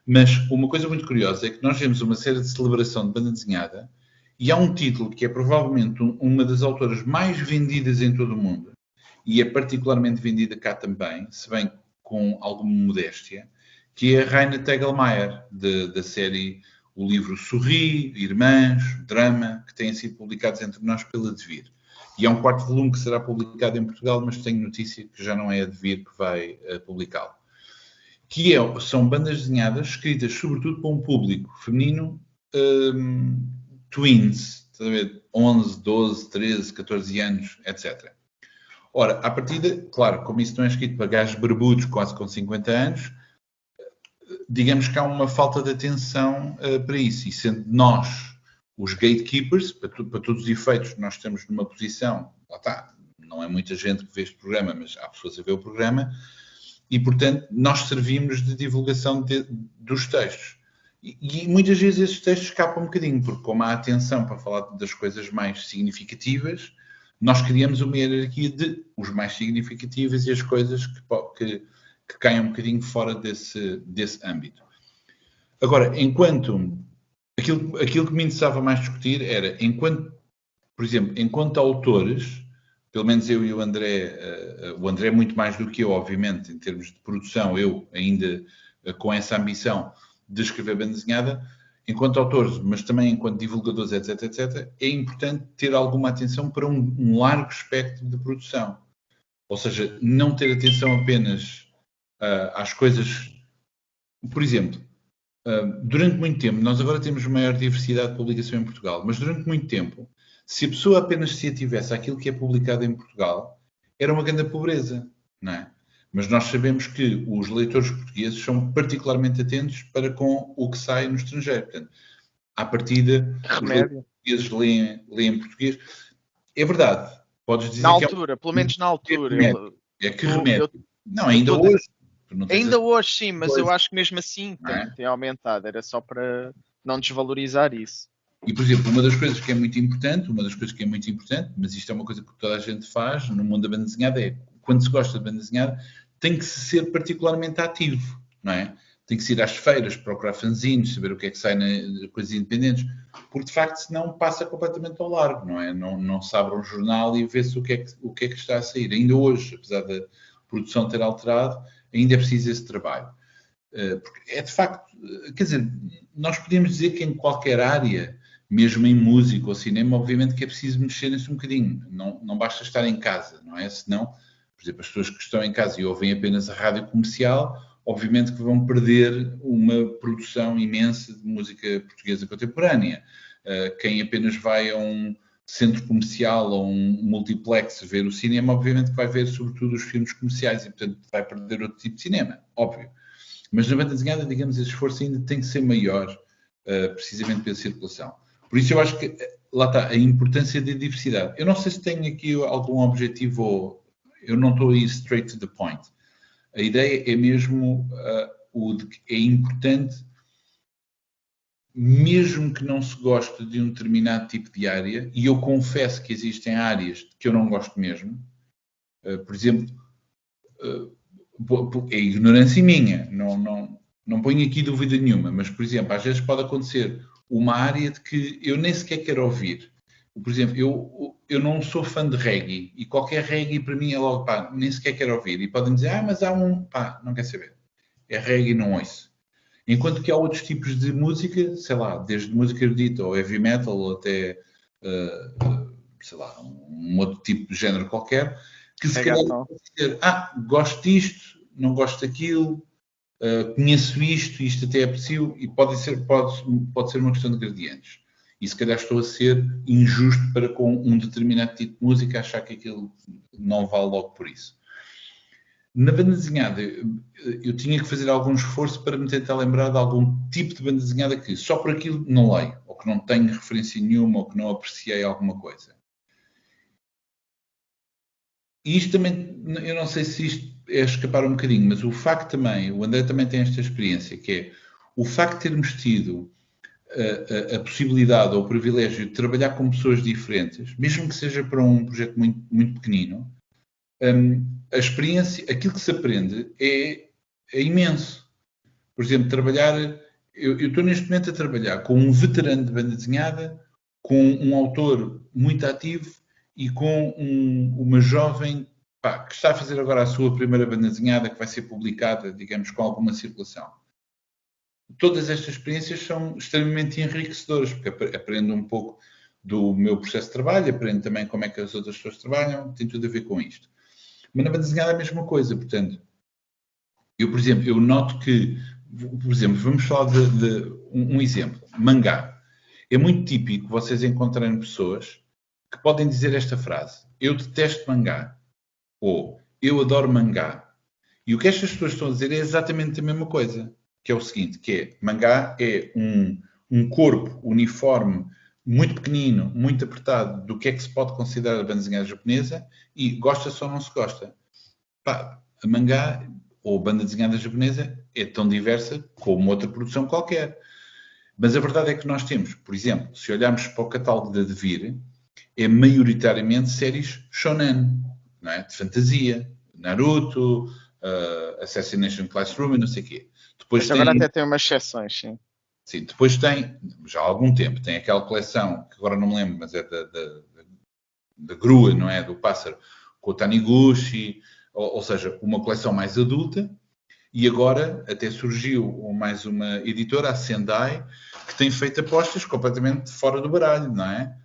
mas uma coisa muito curiosa é que nós vemos uma série de celebração de banda desenhada e há um título que é provavelmente uma das autoras mais vendidas em todo o mundo e é particularmente vendida cá também, se bem com alguma modéstia, que é a Raina Telgemeier, da série O Livro Sorri, Irmãs, Drama, que têm sido publicados entre nós pela Devir. E há um quarto volume que será publicado em Portugal, mas tenho notícia que já não é a Devir que vai publicá-lo. São bandas desenhadas escritas sobretudo para um público feminino, tweens, 11, 12, 13, 14 anos, etc. Ora, à partida, claro, como isso não é escrito para gajos barbudos quase com 50 anos, digamos que há uma falta de atenção para isso. E sendo nós os gatekeepers, para todos os efeitos, nós estamos numa posição, lá está, não é muita gente que vê este programa, mas há pessoas a ver o programa, e, portanto, nós servimos de divulgação dos textos. E muitas vezes esses textos escapam um bocadinho, porque como há atenção para falar das coisas mais significativas, nós criamos uma hierarquia de os mais significativos e as coisas que caem um bocadinho fora desse âmbito. Agora, aquilo que me interessava mais discutir era, por exemplo, enquanto autores, pelo menos eu e o André muito mais do que eu, obviamente, em termos de produção, eu ainda com essa ambição de escrever banda desenhada, enquanto autores, mas também enquanto divulgadores, etc., etc., é importante ter alguma atenção para um largo espectro de produção. Ou seja, não ter atenção apenas às coisas... Por exemplo, durante muito tempo, nós agora temos maior diversidade de publicação em Portugal, mas durante muito tempo, se a pessoa apenas se ativesse àquilo que é publicado em Portugal, era uma grande pobreza, não é? Mas nós sabemos que os leitores portugueses são particularmente atentos para com o que sai no estrangeiro. Portanto, à partida, os leitores portugueses leem português. É verdade. Podes dizer na altura, pelo menos na altura. É que remédio. Não, ainda hoje. Ainda hoje sim, mas eu acho que mesmo assim tem aumentado. Era só para não desvalorizar isso. E, por exemplo, uma das coisas que é muito importante, mas isto é uma coisa que toda a gente faz no mundo da banda desenhada, é quando se gosta de banda desenhada, tem que ser particularmente ativo, não é? Tem que ir às feiras, procurar fanzines, saber o que é que sai nas coisas independentes, porque de facto senão passa completamente ao largo, não é? Não se abre um jornal e vê-se o que é que está a sair. Ainda hoje, apesar da produção ter alterado, ainda é preciso esse trabalho. Porque é de facto, quer dizer, nós podemos dizer que em qualquer área, mesmo em música ou cinema, obviamente que é preciso mexer-se um bocadinho. Não basta estar em casa, não é? Senão, por exemplo, as pessoas que estão em casa e ouvem apenas a rádio comercial, obviamente que vão perder uma produção imensa de música portuguesa contemporânea. Quem apenas vai a um centro comercial ou um multiplex ver o cinema, obviamente que vai ver sobretudo os filmes comerciais e, portanto, vai perder outro tipo de cinema, óbvio. Mas na banda desenhada, digamos, esse esforço ainda tem que ser maior, precisamente pela circulação. Por isso eu acho que, lá está, a importância da diversidade. Eu não sei se tenho aqui algum objetivo ou eu não estou aí straight to the point. A ideia é mesmo o de que é importante, mesmo que não se goste de um determinado tipo de área, e eu confesso que existem áreas que eu não gosto mesmo, por exemplo, é ignorância minha, não ponho aqui dúvida nenhuma, mas, por exemplo, às vezes pode acontecer uma área de que eu nem sequer quero ouvir. Por exemplo, eu não sou fã de reggae, e qualquer reggae para mim é logo, pá, nem sequer quero ouvir. E podem dizer, mas há um, pá, não quer saber. É reggae, não ouço. Enquanto que há outros tipos de música, sei lá, desde música erudita ou heavy metal, ou até, sei lá, um outro tipo de género qualquer, que se calhar pode dizer, gosto disto, não gosto daquilo, conheço isto até aprecio, e pode ser uma questão de gradientes. E se calhar estou a ser injusto para com um determinado tipo de música, achar que aquilo não vale logo por isso. Na banda desenhada, eu tinha que fazer algum esforço para me tentar lembrar de algum tipo de banda desenhada que só por aquilo não leio, ou que não tenho referência nenhuma, ou que não apreciei alguma coisa. E isto também, eu não sei se isto é escapar um bocadinho, mas o facto também, o André também tem esta experiência, que é o facto de termos tido a possibilidade ou o privilégio de trabalhar com pessoas diferentes, mesmo que seja para um projeto muito, muito pequenino, a experiência, aquilo que se aprende é imenso. Por exemplo, eu estou neste momento a trabalhar com um veterano de banda desenhada, com um autor muito ativo e com uma jovem que está a fazer agora a sua primeira banda desenhada, que vai ser publicada, digamos, com alguma circulação. Todas estas experiências são extremamente enriquecedoras, porque aprendo um pouco do meu processo de trabalho, aprendo também como é que as outras pessoas trabalham, tem tudo a ver com isto. Mas na banda desenhada é a mesma coisa, portanto, eu, por exemplo, eu noto que, por exemplo, vamos falar de um exemplo, mangá. É muito típico vocês encontrarem pessoas que podem dizer esta frase: eu detesto mangá, ou eu adoro mangá. E o que estas pessoas estão a dizer é exatamente a mesma coisa, que é o seguinte, que é, mangá é um corpo uniforme, muito pequenino, muito apertado, do que é que se pode considerar a banda desenhada japonesa, e gosta-se ou não se gosta. Pá, a mangá, ou banda desenhada japonesa, é tão diversa como outra produção qualquer. Mas a verdade é que nós temos, por exemplo, se olharmos para o catálogo da Devir, é maioritariamente séries shonen, não é? De fantasia, Naruto, Assassination Classroom e não sei o quê. Depois agora até tem umas exceções, sim. Sim, depois tem, já há algum tempo, tem aquela coleção, que agora não me lembro, mas é da grua, não é? Do pássaro, com o Taniguchi, ou seja, uma coleção mais adulta. E agora até surgiu mais uma editora, a Sendai, que tem feito apostas completamente fora do baralho, não é?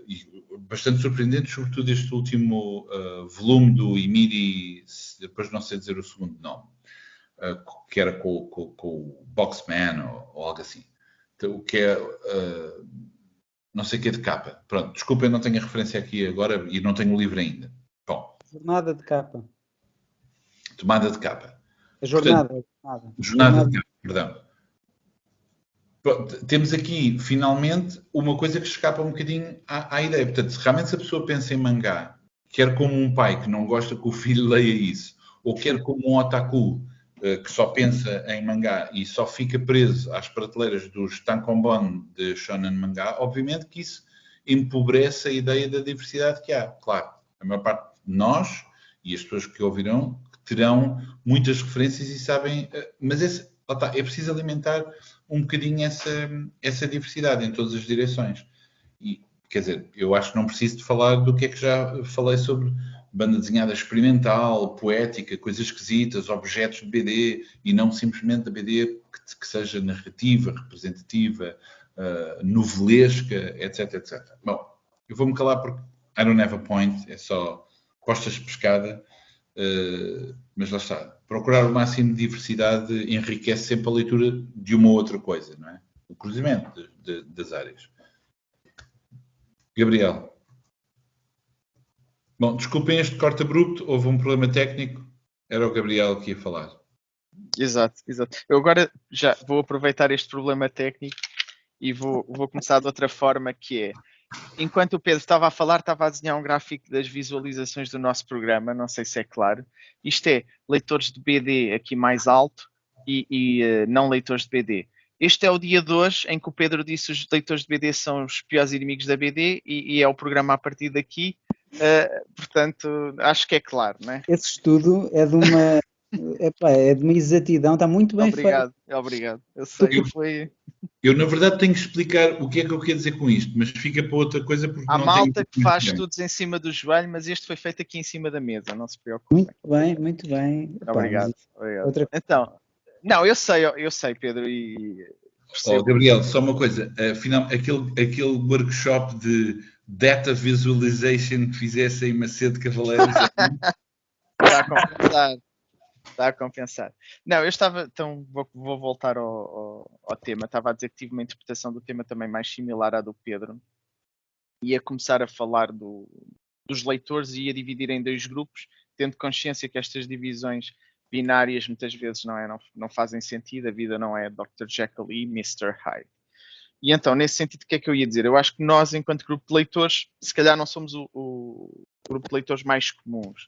E bastante surpreendente, sobretudo este último volume do Imiri, depois não sei dizer o segundo nome, que era com o Boxman ou algo assim. O que é, não sei o que é de capa. Pronto, desculpem, não tenho a referência aqui agora e não tenho o livro ainda. Bom. Jornada de capa. Tomada de capa. A jornada. Portanto, jornada de capa, perdão. Pronto, temos aqui, finalmente, uma coisa que escapa um bocadinho à ideia. Portanto, se realmente a pessoa pensa em mangá, quer como um pai que não gosta que o filho leia isso, ou quer como um otaku que só pensa em mangá e só fica preso às prateleiras dos tankobon de shonen mangá, obviamente que isso empobrece a ideia da diversidade que há. Claro, a maior parte de nós e as pessoas que ouvirão terão muitas referências e sabem, mas é preciso alimentar um bocadinho essa diversidade em todas as direções. E, quer dizer, eu acho que não preciso de falar do que é que já falei sobre banda desenhada experimental, poética, coisas esquisitas, objetos de BD, e não simplesmente a BD que seja narrativa, representativa, novelesca, etc, etc. Bom, eu vou-me calar porque I don't have a point, é só costas de pescada, mas lá está. Procurar o máximo de diversidade enriquece sempre a leitura de uma ou outra coisa, não é? O cruzamento das áreas. Gabriel. Bom, desculpem este corte abrupto, houve um problema técnico, era o Gabriel que ia falar. Exato. Eu agora já vou aproveitar este problema técnico e vou começar de outra forma, que é, enquanto o Pedro estava a falar, estava a desenhar um gráfico das visualizações do nosso programa, não sei se é claro. Isto é, leitores de BD aqui mais alto e não leitores de BD. Este é o dia de hoje em que o Pedro disse que os leitores de BD são os piores inimigos da BD e é o programa a partir daqui. Portanto, acho que é claro, não é? Esse estudo é de uma, é de uma exatidão, está muito bem feito. Obrigado. Eu sei que foi... Eu, na verdade, tenho que explicar o que é que eu quero dizer com isto, mas fica para outra coisa porque há não malta que faz estudos em cima do joelho, mas este foi feito aqui em cima da mesa, não se preocupe. Muito bem. Obrigado. Então, não, eu sei, Pedro, Gabriel, só uma coisa, afinal, aquele workshop de data visualization que fizesse em Macedo Cavaleiros... Está a compensar. Não, eu estava, então vou voltar ao tema, estava a dizer que tive uma interpretação do tema também mais similar à do Pedro, ia começar a falar dos leitores e ia dividir em dois grupos, tendo consciência que estas divisões binárias muitas vezes não fazem sentido, a vida não é Dr. Jekyll e Mr. Hyde. E então, nesse sentido, o que é que eu ia dizer? Eu acho que nós, enquanto grupo de leitores, se calhar não somos o grupo de leitores mais comuns.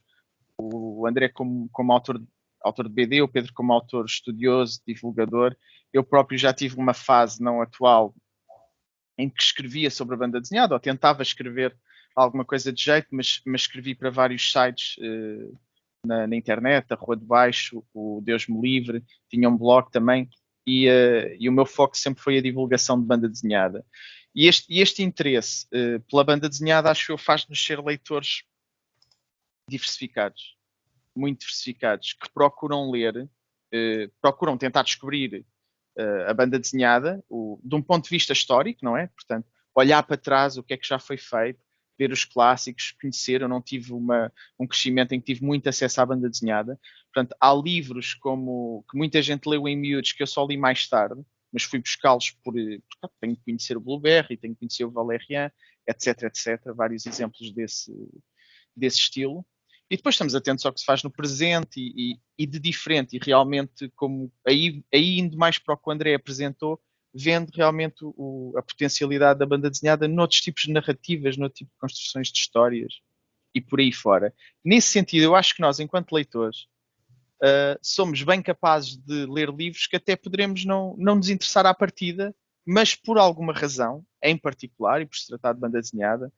O André como autor de BD, o Pedro como autor estudioso, divulgador. Eu próprio já tive uma fase não atual em que escrevia sobre a banda desenhada, ou tentava escrever alguma coisa de jeito, mas escrevi para vários sites na internet, a Rua de Baixo, o Deus Me Livre, tinha um blog também, e o meu foco sempre foi a divulgação de banda desenhada. E este interesse pela banda desenhada, acho eu, faz-nos ser leitores diversificados, muito diversificados, que procuram ler, procuram tentar descobrir a banda desenhada de um ponto de vista histórico, não é? Portanto, olhar para trás o que é que já foi feito, ver os clássicos, conhecer. Eu não tive um crescimento em que tive muito acesso à banda desenhada. Portanto, há livros que muita gente leu em miúdos que eu só li mais tarde, mas fui buscá-los porque tenho que conhecer o Blueberry, tenho que conhecer o Valérian, etc, etc. Vários exemplos desse estilo. E depois estamos atentos ao que se faz no presente e de diferente. E realmente, como aí indo mais para o que o André apresentou, vendo realmente a potencialidade da banda desenhada noutros tipos de narrativas, noutro tipo de construções de histórias e por aí fora. Nesse sentido, eu acho que nós, enquanto leitores, somos bem capazes de ler livros que até poderemos não nos interessar à partida, mas por alguma razão, em particular, e por se tratar de banda desenhada,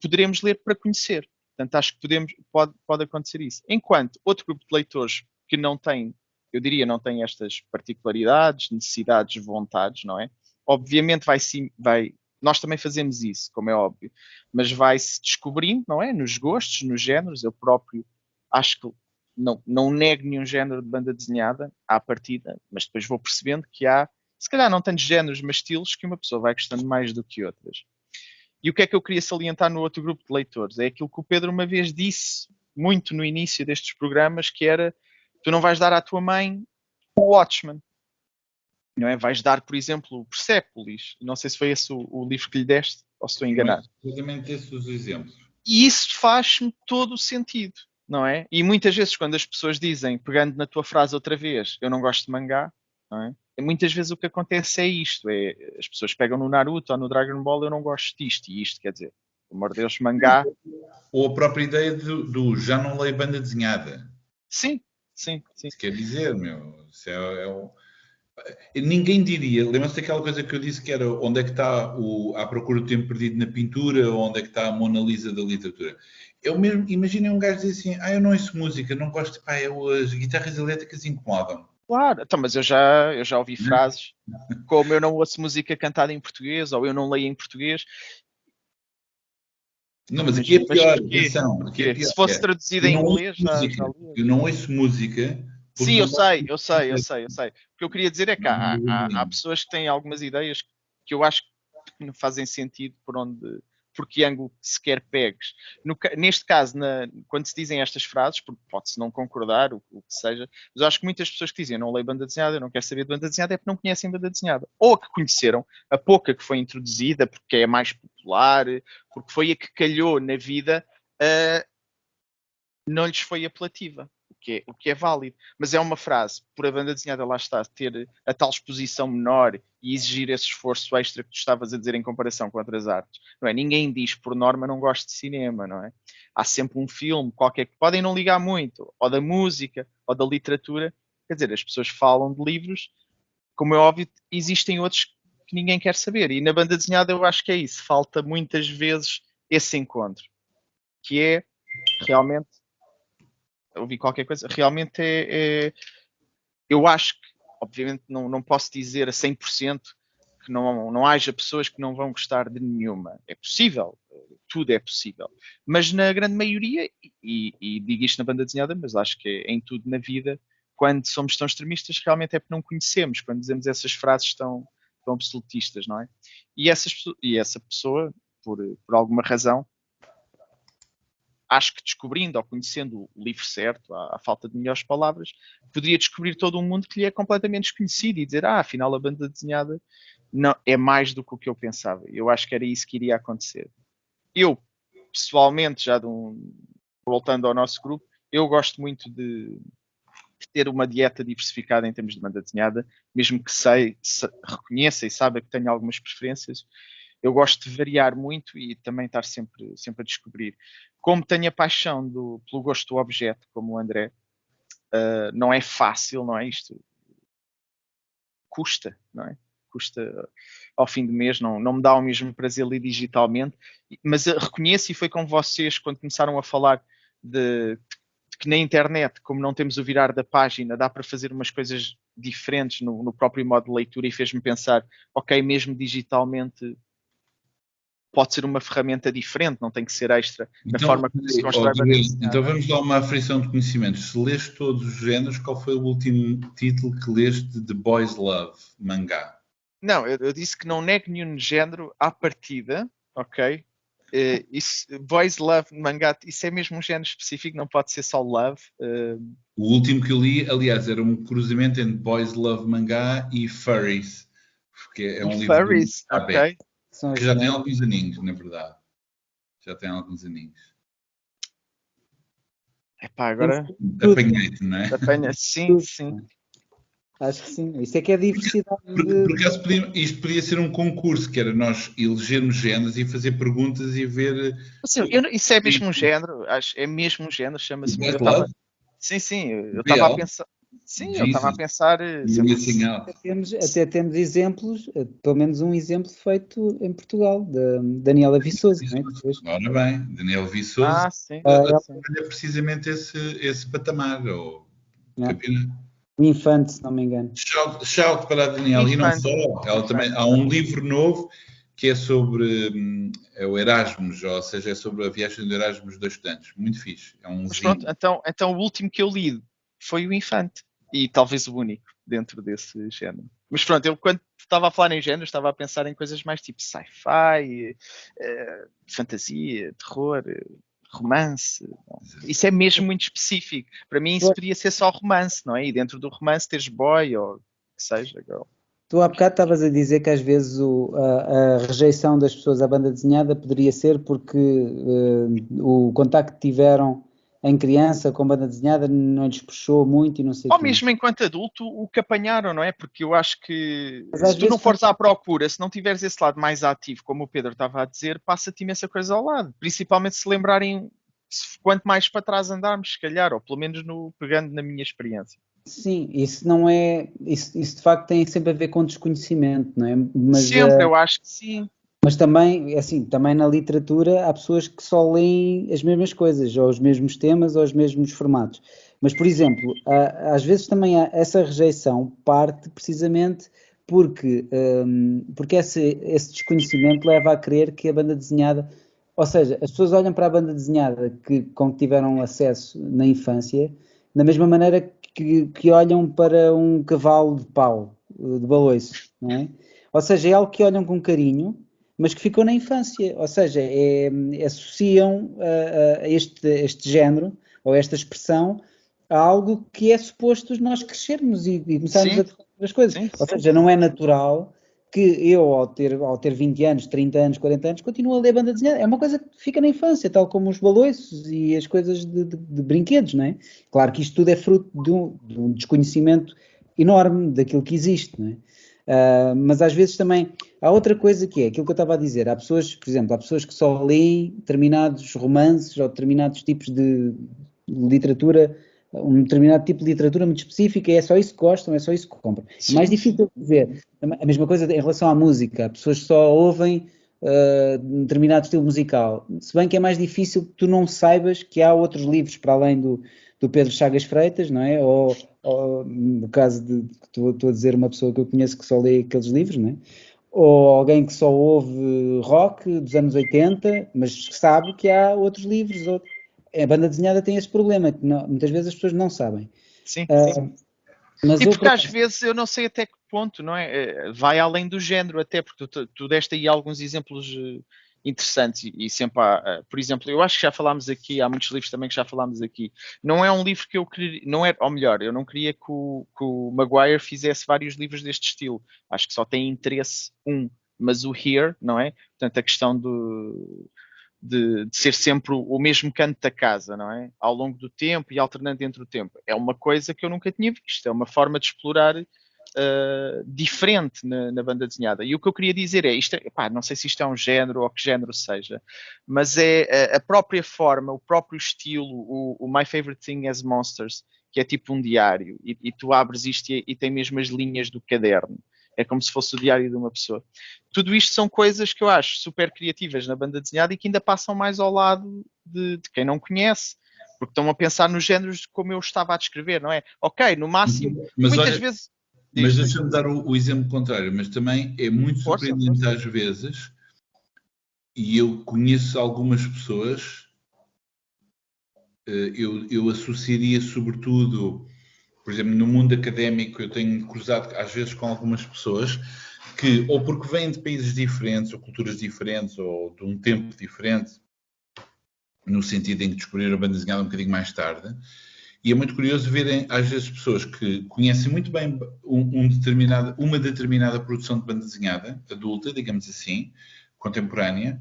poderemos ler para conhecer. Portanto, acho que pode acontecer isso. Enquanto outro grupo de leitores que não tem, eu diria, não tem estas particularidades, necessidades, vontades, não é? Obviamente nós também fazemos isso, como é óbvio, mas vai-se descobrindo, não é? Nos gostos, nos géneros. Eu próprio acho que não nego nenhum género de banda desenhada à partida, mas depois vou percebendo que há, se calhar não tantos géneros, mas estilos que uma pessoa vai gostando mais do que outras. E o que é que eu queria salientar no outro grupo de leitores? É aquilo que o Pedro uma vez disse, muito no início destes programas, que era: tu não vais dar à tua mãe o Watchmen, não é? Vais dar, por exemplo, o Persepolis. Não sei se foi esse o livro que lhe deste, ou se estou enganado. Exatamente esses os exemplos. E isso faz-me todo o sentido, não é? E muitas vezes quando as pessoas dizem, pegando na tua frase outra vez, eu não gosto de mangá, não é? Muitas vezes o que acontece é isto, as pessoas pegam no Naruto ou no Dragon Ball, eu não gosto disto, e isto quer dizer, pelo amor de Deus, mangá. Ou a própria ideia do já não leio banda desenhada. Sim. Isso quer dizer, isso ninguém diria, lembra-se daquela coisa que eu disse que era onde é que está à procura do tempo perdido na pintura, ou onde é que está a Mona Lisa da literatura. Eu mesmo, imaginem um gajo dizer assim, eu não ouço música, não gosto, as guitarras elétricas incomodam. Claro, então, mas eu já ouvi frases como eu não ouço música cantada em português, ou eu não leio em português. Não, mas aqui é pior, atenção. Se fosse traduzida em inglês, eu não ouço música. Sim, eu sei. O que eu queria dizer é que há pessoas que têm algumas ideias que eu acho que não fazem sentido por que ângulo sequer pegues. Neste caso, quando se dizem estas frases, porque pode-se não concordar, o que seja, mas eu acho que muitas pessoas que dizem eu não leio banda desenhada, eu não quero saber de banda desenhada, é porque não conhecem banda desenhada. Ou que conheceram a pouca que foi introduzida, porque é mais popular, porque foi a que calhou na vida, não lhes foi apelativa. O que é válido, mas é uma frase, por a banda desenhada lá está, ter a tal exposição menor e exigir esse esforço extra que tu estavas a dizer em comparação com outras artes, não é? Ninguém diz, por norma, não gosto de cinema, não é? Há sempre um filme qualquer que podem não ligar muito, ou da música, ou da literatura, quer dizer, as pessoas falam de livros, como é óbvio, existem outros que ninguém quer saber, e na banda desenhada eu acho que é isso, falta muitas vezes esse encontro, que é realmente ouvi qualquer coisa, realmente eu acho que, obviamente, não posso dizer a 100% que não haja pessoas que não vão gostar de nenhuma. É possível, tudo é possível. Mas na grande maioria, e digo isto na banda desenhada, mas acho que é em tudo na vida, quando somos tão extremistas, realmente é porque não conhecemos, quando dizemos essas frases tão absolutistas, não é? E essa pessoa, por alguma razão, acho que descobrindo ou conhecendo o livro certo, à falta de melhores palavras, poderia descobrir todo um mundo que lhe é completamente desconhecido e dizer, afinal a banda desenhada não, é mais do que o que eu pensava. Eu acho que era isso que iria acontecer. Eu, pessoalmente, voltando ao nosso grupo, eu gosto muito de ter uma dieta diversificada em termos de banda desenhada, mesmo que reconheça e saiba que tenho algumas preferências. Eu gosto de variar muito e também estar sempre a descobrir. Como tenho a paixão pelo gosto do objeto, como o André, não é fácil, não é isto? Custa, não é? Custa ao fim do mês, não me dá o mesmo prazer ler digitalmente, mas reconheço, e foi com vocês quando começaram a falar de que na internet, como não temos o virar da página, dá para fazer umas coisas diferentes no próprio modo de leitura, e fez-me pensar, ok, mesmo digitalmente pode ser uma ferramenta diferente, não tem que ser extra da forma como se constrói. Então vamos dar uma aflição de conhecimentos. Se leste todos os géneros, qual foi o último título que leste de Boys Love, mangá? Não, eu disse que não nego nenhum género à partida, ok? Isso, boys love mangá, isso é mesmo um género específico, não pode ser só love. O último que eu li, aliás, era um cruzamento entre Boys Love Mangá e Furries, porque é um livro do Furries, ok. São que as já tem bonecas. alguns aninhos, na verdade. Já tem alguns aninhos. Epá, agora Apanhei-te, não é? apanha. Sim, Tudo. sim. Acho que sim. Isso é que é a diversidade Por acaso isto podia ser um concurso, que era nós elegermos géneros e fazer perguntas e ver. Assim, isso é mesmo um género, é mesmo um género, chama-se. Boys Eu estava. Love? Sim, eu estava a BL? pensar. Sim, eu estava a Jesus. pensar. You're missing out. Até temos exemplos, pelo menos um exemplo feito em Portugal, da Daniela Viçoso, não é? Que fez. Ora bem, Daniel Viçoso Sim. olha precisamente esse patamar, ou campeonato. O Infante, se não me engano. Shout para a Daniela, e não Infante. só, ela também, há um livro novo que é sobre é o Erasmus, ou seja, é sobre a viagem do Erasmus dos estudantes, muito fixe, é um Mas pronto, vinho. então o último que eu li foi o Infante. E talvez o único dentro desse género. Mas pronto, eu quando estava a falar em género, estava a pensar em coisas mais tipo sci-fi, fantasia, terror, romance. Isso é mesmo muito específico. Para mim isso podia ser só romance, não é? E dentro do romance teres boy ou o que seja, girl. Tu há bocado estavas a dizer que às vezes a rejeição das pessoas à banda desenhada poderia ser porque o contacto que tiveram em criança com banda desenhada não lhes puxou muito e não sei o Ou quê. mesmo enquanto adulto, o que apanharam, não é? Porque eu acho que Mas às se tu não vezes fores à procura, se não tiveres esse lado mais ativo, como o Pedro estava a dizer, passa-te imensa coisa ao lado. Principalmente se lembrarem, quanto mais para trás andarmos, se calhar, ou pelo menos pegando na minha experiência. sim, isso não é. Isso de facto tem sempre a ver com desconhecimento, não é? Sempre, eu acho que sim. Mas também, assim, também na literatura há pessoas que só leem as mesmas coisas, ou os mesmos temas, ou os mesmos formatos. Mas, por exemplo, às vezes também há essa rejeição parte precisamente porque esse desconhecimento leva a crer que a banda desenhada, ou seja, as pessoas olham para a banda desenhada com que tiveram acesso na infância, da mesma maneira que olham para um cavalo de pau, de baloiço, não é? Ou seja, é algo que olham com carinho, mas que ficou na infância, ou seja, associam a este género, ou esta expressão, a algo que é suposto nós crescermos e começarmos Sim, a ter as coisas. sim, Ou sim. seja, não é natural que eu, ao ter 20 anos, 30 anos, 40 anos, continue a ler banda desenhada. É uma coisa que fica na infância, tal como os baloiços e as coisas de brinquedos, não é? Claro que isto tudo é fruto de um desconhecimento enorme daquilo que existe, não é? Mas às vezes também há outra coisa que é aquilo que eu estava a dizer. Há pessoas, por exemplo, há pessoas que só leem determinados romances ou determinados tipos de literatura, um determinado tipo de literatura muito específica, e é só isso que gostam, é só isso que compram. É mais difícil de ver. A mesma coisa em relação à música. Há pessoas que só ouvem um determinado estilo musical. Se bem que é mais difícil que tu não saibas que há outros livros para além do Pedro Chagas Freitas, não é? Ou no caso de estou a dizer uma pessoa que eu conheço que só lê aqueles livros, não é? Ou alguém que só ouve rock dos anos 80, mas sabe que há outros livros. A banda desenhada tem esse problema, que muitas vezes as pessoas não sabem. Sim. Mas E porque às vezes eu não sei até que ponto, não é? Vai além do género, até porque tu deste aí alguns exemplos interessantes e sempre há, por exemplo, eu acho que já falámos aqui, há muitos livros também que já falámos aqui. Não é um livro que eu queria, não é, ou melhor, eu não queria que o Maguire fizesse vários livros deste estilo. Acho que só tem interesse mas o Here, não é? Portanto, a questão de ser sempre o mesmo canto da casa, não é? Ao longo do tempo e alternando entre o tempo. É uma coisa que eu nunca tinha visto, é uma forma de explorar diferente na banda desenhada. E o que eu queria dizer é, não sei se isto é um género ou que género seja, mas é a própria forma, o próprio estilo, o My Favorite Thing as Monsters, que é tipo um diário, e tu abres isto e tem mesmo as linhas do caderno. É como se fosse o diário de uma pessoa. Tudo isto são coisas que eu acho super criativas na banda desenhada e que ainda passam mais ao lado de quem não conhece, porque estão a pensar nos géneros como eu estava a descrever, não é? Ok, no máximo, Mas muitas olha, vezes... Mas deixa-me dar o exemplo contrário, mas também é muito surpreendente às vezes, e eu conheço algumas pessoas, eu associaria sobretudo, por exemplo, no mundo académico, eu tenho cruzado às vezes com algumas pessoas que, ou porque vêm de países diferentes, ou culturas diferentes, ou de um tempo diferente, no sentido em que descobriram a banda desenhada um bocadinho mais tarde. E é muito curioso verem, às vezes, pessoas que conhecem muito bem uma determinada produção de banda desenhada, adulta, digamos assim, contemporânea,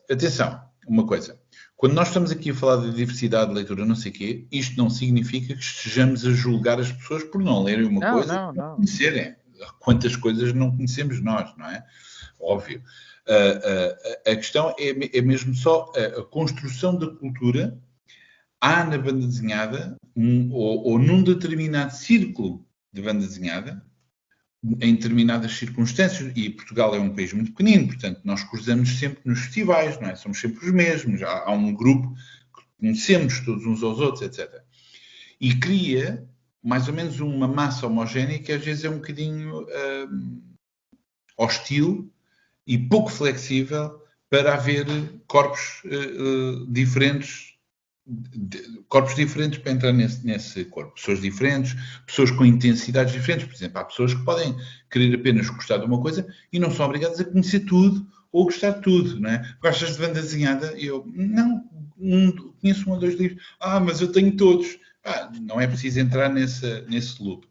atenção, uma coisa. Quando nós estamos aqui a falar de diversidade de leitura, não sei o quê, isto não significa que estejamos a julgar as pessoas por não lerem uma coisa e não conhecerem. Quantas coisas não conhecemos nós, não é? Óbvio. A questão é mesmo só a construção da cultura. Há na banda desenhada, ou num determinado círculo de banda desenhada, em determinadas circunstâncias, e Portugal é um país muito pequenino, portanto, nós cruzamos sempre nos festivais, não é? Somos sempre os mesmos, há um grupo que conhecemos todos uns aos outros, etc. E cria, mais ou menos, uma massa homogénea que às vezes é um bocadinho hostil e pouco flexível para haver corpos diferentes para entrar nesse corpo. Pessoas diferentes, pessoas com intensidades diferentes. Por exemplo, há pessoas que podem querer apenas gostar de uma coisa e não são obrigadas a conhecer tudo ou gostar de tudo, não é? Gostas de banda desenhada? Eu, não, conheço 1 ou 2 livros. Mas eu tenho todos. Não é preciso entrar nesse loop.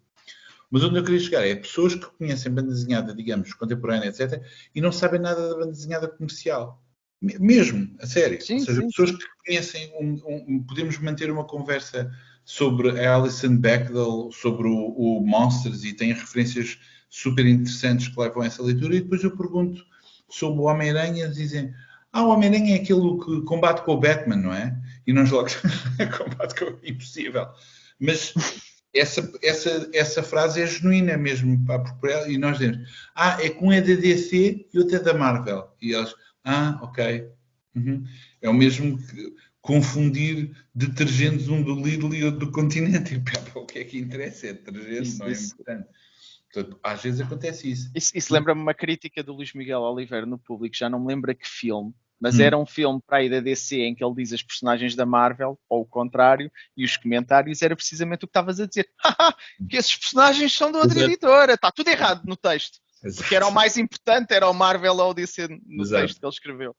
Mas onde eu queria chegar é pessoas que conhecem banda desenhada, digamos, contemporânea, etc., e não sabem nada da banda desenhada comercial. Mesmo, a sério. Sim, ou seja, pessoas que conhecem, podemos manter uma conversa sobre a Alison Bechdel, sobre o Monsters, e têm referências super interessantes que levam a essa leitura, e depois eu pergunto sobre o Homem-Aranha, dizem, o Homem-Aranha é aquele que combate com o Batman, não é? E nós logo, combate com o impossível. Mas essa frase é genuína mesmo, e nós dizemos, é que um é da DC e outro é da Marvel. E eles, ok. É o mesmo que confundir detergentes, um do Lidl e outro do Continente. E, o que é que interessa? É detergente, não é importante. Portanto, às vezes acontece isso. Isso lembra-me uma crítica do Luís Miguel Oliveira no Público, já não me lembro que filme, mas era um filme para aí da DC em que ele diz as personagens da Marvel, ou o contrário, e os comentários era precisamente o que estavas a dizer. Que esses personagens são de outra editora. Está tudo errado no texto. Porque era o mais importante, era o Marvel ou o DC no texto que ele escreveu.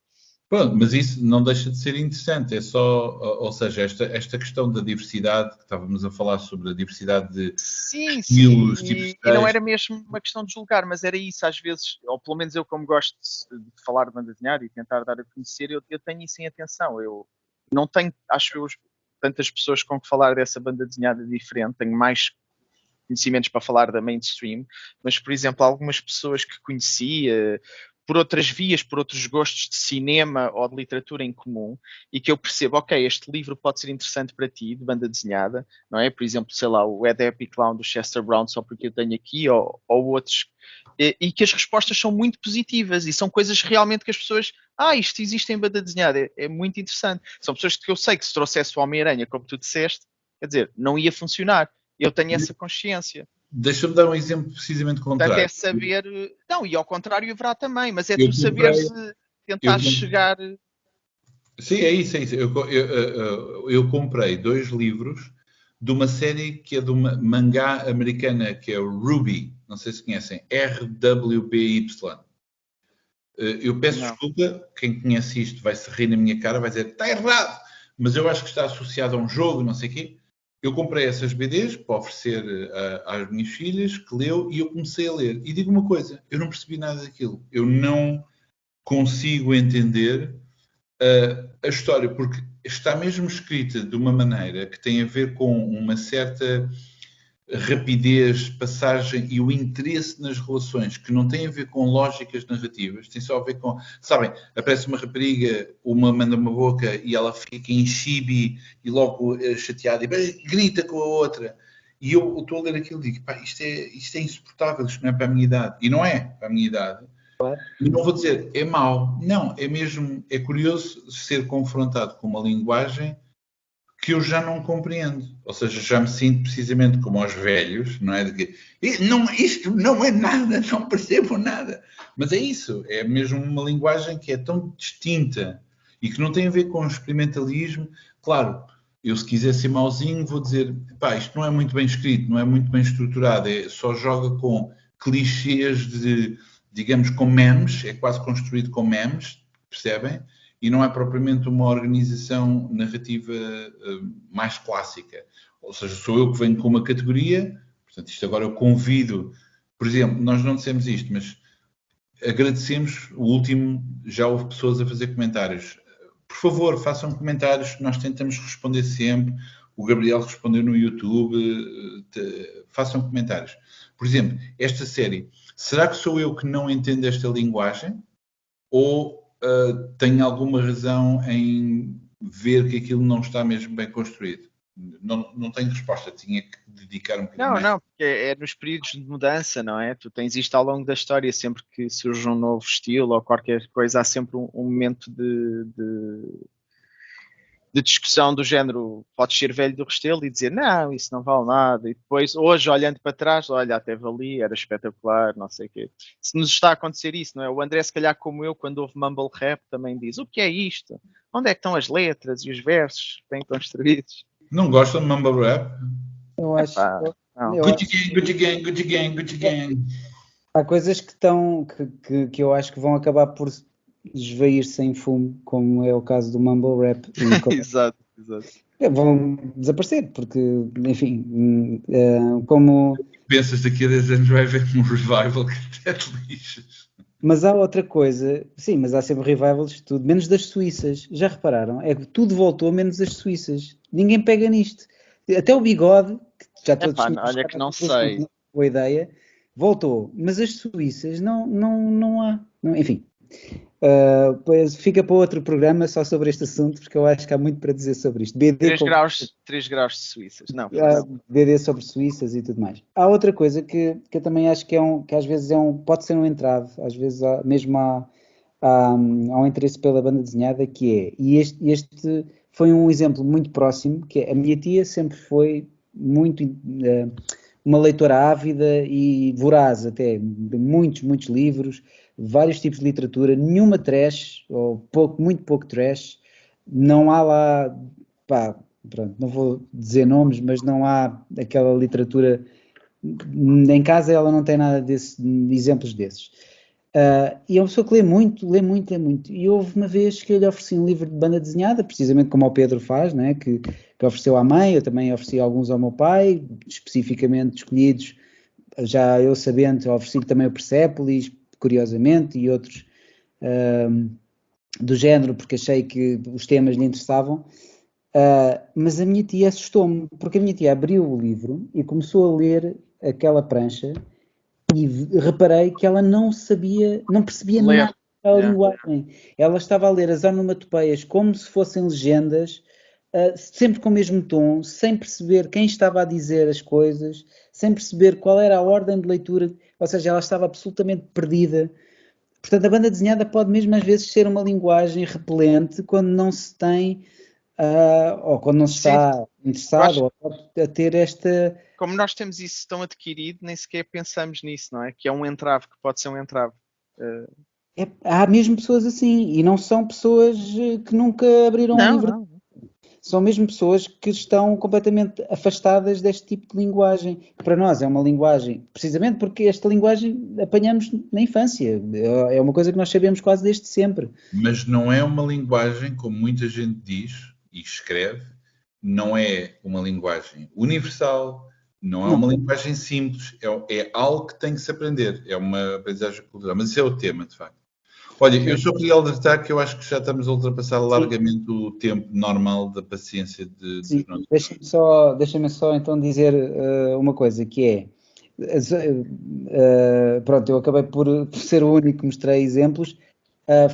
Pronto, mas isso não deixa de ser interessante, é só, ou seja, esta questão da diversidade, que estávamos a falar sobre a diversidade de estilos, tipos de texto. E não era mesmo uma questão de julgar, mas era isso, às vezes, ou pelo menos eu como gosto de falar de banda desenhada e tentar dar a conhecer, eu tenho isso em atenção, eu não tenho, acho eu, tantas pessoas com que falar dessa banda desenhada diferente, tenho mais conhecimentos para falar da mainstream, mas, por exemplo, algumas pessoas que conhecia por outras vias, por outros gostos de cinema ou de literatura em comum, e que eu percebo, ok, este livro pode ser interessante para ti, de banda desenhada, não é? Por exemplo, sei lá, o Ed Epic Clown do Chester Brown, só porque eu tenho aqui, ou outros, e que as respostas são muito positivas, e são coisas realmente que as pessoas, isto existe em banda desenhada, é muito interessante. São pessoas que eu sei que se trouxesse o Homem-Aranha, como tu disseste, quer dizer, não ia funcionar. Eu tenho essa consciência. Deixa-me dar um exemplo precisamente contrário. Portanto, é saber... Não, e ao contrário haverá também, mas é tu saberes tentar chegar... Sim, é isso. Eu comprei 2 livros de uma série que é de uma mangá americana, que é o Ruby. Não sei se conhecem. RWBY. Eu peço desculpa, quem conhece isto vai se rir na minha cara, vai dizer, está errado, mas eu acho que está associado a um jogo, não sei o quê. Eu comprei essas BDs para oferecer às minhas filhas, que leu, e eu comecei a ler. E digo uma coisa, eu não percebi nada daquilo. Eu não consigo entender a história, porque está mesmo escrita de uma maneira que tem a ver com uma certa rapidez, passagem e o interesse nas relações, que não tem a ver com lógicas narrativas, tem só a ver com, sabem, aparece uma rapariga, uma manda uma boca e ela fica em chibi e logo chateada e grita com a outra. E eu estou a ler aquilo e digo, isto é insuportável, isto não é para a minha idade. E não é para a minha idade. E não vou dizer, é mau. Não, é mesmo, é curioso ser confrontado com uma linguagem que eu já não compreendo. Ou seja, já me sinto precisamente como aos velhos, não é? De que isto não é nada, não percebo nada. Mas é isso, é mesmo uma linguagem que é tão distinta e que não tem a ver com experimentalismo. Claro, eu se quiser ser mauzinho vou dizer, isto não é muito bem escrito, não é muito bem estruturado, só joga com clichês digamos, com memes, é quase construído com memes, percebem? E não é propriamente uma organização narrativa mais clássica. Ou seja, sou eu que venho com uma categoria, portanto, isto agora eu convido, por exemplo, nós não dissemos isto, mas agradecemos, o último, já houve pessoas a fazer comentários. Por favor, façam comentários, nós tentamos responder sempre. O Gabriel respondeu no YouTube, façam comentários. Por exemplo, esta série, será que sou eu que não entendo esta linguagem? Ou tenho alguma razão em ver que aquilo não está mesmo bem construído? Não tenho resposta, tinha que dedicar um bocadinho mais. Não, porque é nos períodos de mudança, não é? Tu tens isto ao longo da história, sempre que surge um novo estilo ou qualquer coisa, há sempre um momento de discussão do género, podes ser velho do Restelo e dizer, não, isso não vale nada, e depois, hoje, olhando para trás, olha, até valia, era espetacular, não sei o quê. Se nos está a acontecer isso, não é? O André, se calhar como eu, quando houve Mumble Rap, também diz, o que é isto? Onde é que estão as letras e os versos bem construídos? Não gostam de Mumble Rap? Eu acho. Gucci Gang. Há coisas que eu acho que vão acabar por esvair sem fumo, como é o caso do Mumble Rap. Exato. Vão desaparecer, porque, enfim, como... Pensas daqui a 10 anos vai haver um revival que até te lixas. Mas há outra coisa, sim, mas há sempre revivals de tudo, menos das suíças. Já repararam? É que tudo voltou menos as suíças. Ninguém pega nisto. Até o bigode, que já todos... olha que não sei. Boa ideia, voltou. Mas as suíças não há. Enfim, pois fica para outro programa só sobre este assunto, porque eu acho que há muito para dizer sobre isto. 3 graus de suíças. Não. BD sobre suíças e tudo mais. Há outra coisa que eu também acho que às vezes pode ser um entrave, às vezes mesmo há um interesse pela banda desenhada, que é, e este foi um exemplo muito próximo, que é, a minha tia sempre foi muito uma leitora ávida e voraz até, de muitos livros, vários tipos de literatura, nenhuma trash, ou muito pouco trash, não há lá, pronto, não vou dizer nomes, mas não há aquela literatura, em casa ela não tem nada de exemplos desses. E é uma pessoa que lê muito, e houve uma vez que eu lhe ofereci um livro de banda desenhada, precisamente como o Pedro faz, né, que ofereceu à mãe, eu também ofereci alguns ao meu pai, especificamente escolhidos, já eu sabendo, ofereci-lhe também o Persépolis, curiosamente, e outros do género, porque achei que os temas lhe interessavam, mas a minha tia assustou-me, porque a minha tia abriu o livro e começou a ler aquela prancha e reparei que ela não percebia nada daquela linguagem. Ela estava a ler as onomatopeias como se fossem legendas, sempre com o mesmo tom, sem perceber quem estava a dizer as coisas, sem perceber qual era a ordem de leitura, ou seja, ela estava absolutamente perdida. Portanto, a banda desenhada pode mesmo às vezes ser uma linguagem repelente quando não se tem, ou quando não se está interessado a ter esta... Como nós temos isso tão adquirido, nem sequer pensamos nisso, não é? Que é um entrave, que pode ser um entrave. Há mesmo pessoas assim, e não são pessoas que nunca abriram um livro. Não. São mesmo pessoas que estão completamente afastadas deste tipo de linguagem. Que para nós é uma linguagem, precisamente porque esta linguagem apanhamos na infância. É uma coisa que nós sabemos quase desde sempre. Mas não é uma linguagem, como muita gente diz e escreve, não é uma linguagem universal, não é uma linguagem simples, é algo que tem que se aprender. É uma aprendizagem cultural. Mas isso é o tema, de facto. Olha, eu só queria alertar que eu acho que já estamos a ultrapassar largamente o tempo normal da paciência de nós. Deixa-me só então dizer uma coisa, que é, pronto, eu acabei por ser o único que mostrei exemplos,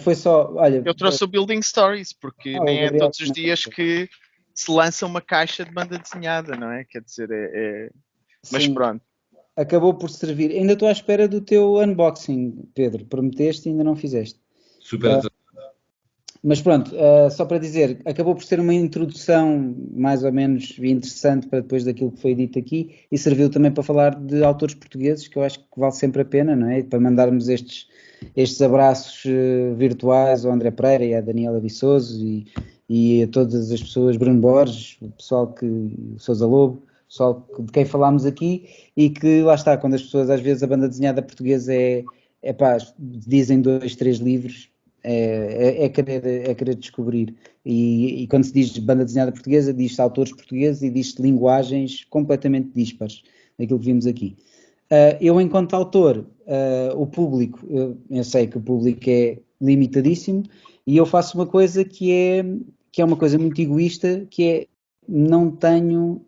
foi só, olha... Eu trouxe o Building Stories, porque nem é todos os dias que se lança uma caixa de banda desenhada, não é? Quer dizer, mas pronto. Acabou por servir. Ainda estou à espera do teu unboxing, Pedro. Prometeste e ainda não fizeste. Super. Mas pronto, só para dizer, acabou por ser uma introdução mais ou menos interessante para depois daquilo que foi dito aqui e serviu também para falar de autores portugueses, que eu acho que vale sempre a pena, não é? Para mandarmos estes abraços virtuais ao André Pereira e à Daniela Viçoso e a todas as pessoas, Bruno Borges, o pessoal o Sousa Lobo, pessoal de quem falámos aqui, e que lá está, quando as pessoas às vezes a banda desenhada portuguesa dizem 2, 3 livros, é querer descobrir. E quando se diz banda desenhada portuguesa, diz-se autores portugueses e diz-se linguagens completamente dispares, daquilo que vimos aqui. Eu, enquanto autor, o público, eu sei que o público é limitadíssimo, e eu faço uma coisa que é uma coisa muito egoísta, que é, não tenho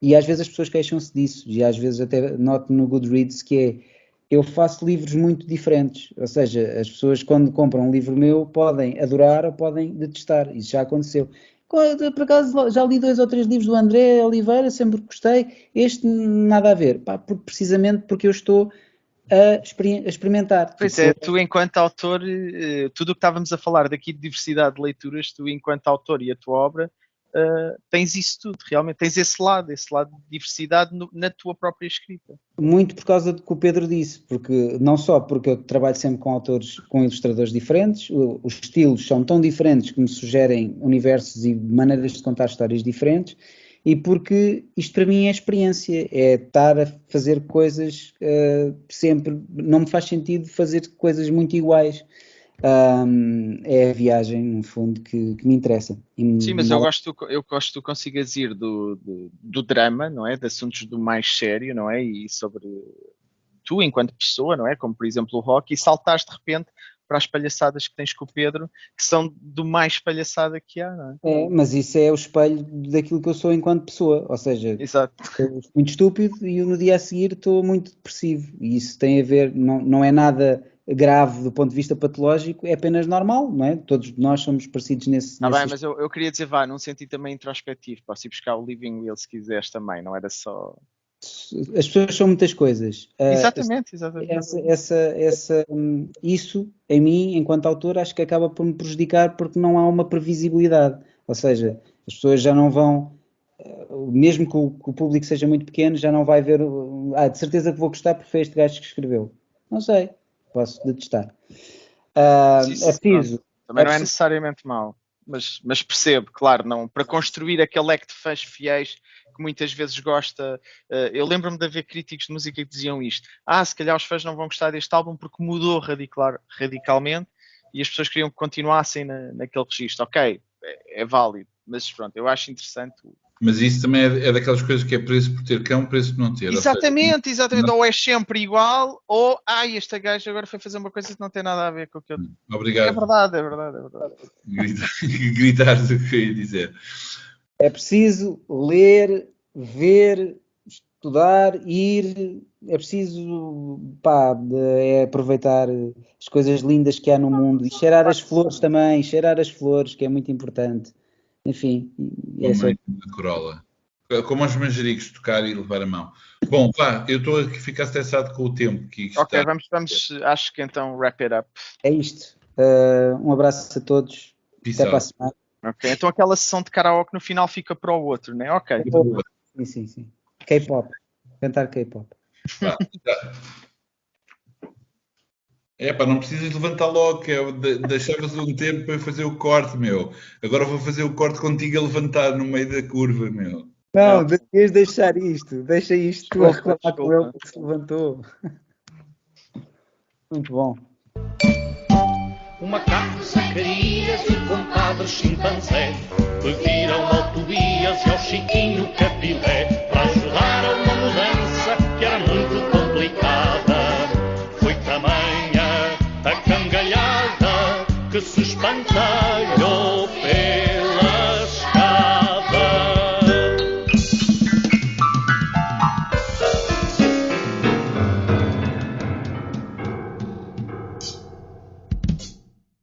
e às vezes as pessoas queixam-se disso, e às vezes até noto no Goodreads, que é, eu faço livros muito diferentes, ou seja, as pessoas quando compram um livro meu podem adorar ou podem detestar, isso já aconteceu. Por acaso já li 2 ou 3 livros do André Oliveira, sempre gostei, este nada a ver, precisamente porque eu estou a experimentar. Pois é, tu enquanto autor, tudo o que estávamos a falar daqui de diversidade de leituras, tu enquanto autor e a tua obra, tens isso tudo, realmente, tens esse lado de diversidade na tua própria escrita. Muito por causa do que o Pedro disse, porque não só porque eu trabalho sempre com autores, com ilustradores diferentes, os estilos são tão diferentes que me sugerem universos e maneiras de contar histórias diferentes, e porque isto para mim é experiência, é estar a fazer coisas sempre, não me faz sentido fazer coisas muito iguais. É a viagem, no fundo, que me interessa. Sim, mas eu gosto que tu consigas ir do drama, não é? De assuntos do mais sério, não é? E sobre tu enquanto pessoa, não é? Como, por exemplo, o rock, e saltares de repente para as palhaçadas que tens com o Pedro, que são do mais palhaçada que há, não é? Mas isso é o espelho daquilo que eu sou enquanto pessoa, ou seja, exato, estou muito estúpido e no dia a seguir estou muito depressivo, e isso tem a ver, não é nada grave do ponto de vista patológico, é apenas normal, não é? Todos nós somos parecidos nesse... bem, mas eu queria dizer, num sentido também introspectivo, posso ir buscar o Living Will se quiseres também, não era só... As pessoas são muitas coisas. Exatamente. Isso, em mim, enquanto autor, acho que acaba por me prejudicar, porque não há uma previsibilidade. Ou seja, as pessoas já não vão, mesmo que o público seja muito pequeno, já não vai ver, de certeza que vou gostar porque foi este gajo que escreveu. Não sei, posso detestar. É preciso. Também não é necessariamente mau. Mas percebo, claro, não, para construir aquele leque de fãs fiéis que muitas vezes gosta. Eu lembro-me de haver críticos de música que diziam isto: se calhar os fãs não vão gostar deste álbum porque mudou radicalmente e as pessoas queriam que continuassem naquele registro. Ok, é válido, mas pronto, eu acho interessante. Mas isso também é daquelas coisas que é preço por ter cão, preço por não ter. Exatamente. Ou é sempre igual, ou este gajo agora foi fazer uma coisa que não tem nada a ver com o que eu... Obrigado. É verdade. Gritar do que eu ia dizer. É preciso ler, ver, estudar, ir, é preciso aproveitar as coisas lindas que há no mundo, e cheirar as flores também, que é muito importante. Enfim, de Corolla. Como os manjericos, tocar e levar a mão. Bom, eu estou a ficar estressado com o tempo. Ok, vamos, acho que então wrap it up. É isto. Um abraço a todos. Até para a semana. Ok, então aquela sessão de karaoke no final fica para o outro, não é? Ok. Sim. K-pop. Cantar K-pop. Não precisas levantar logo, que deixavas um tempo para fazer o corte, meu. Agora vou fazer o corte contigo a levantar no meio da curva, meu. Não, devias deixar isto. Deixa isto tu a reclamar com ele que se levantou. Muito bom. O macaco Zacarias e o compadre chimpanzé pediram ao Tobias e ao Chiquinho Capilé para ajudar a uma mudança que era muito complicada. Foi tamanha a cangalhada que se espantaram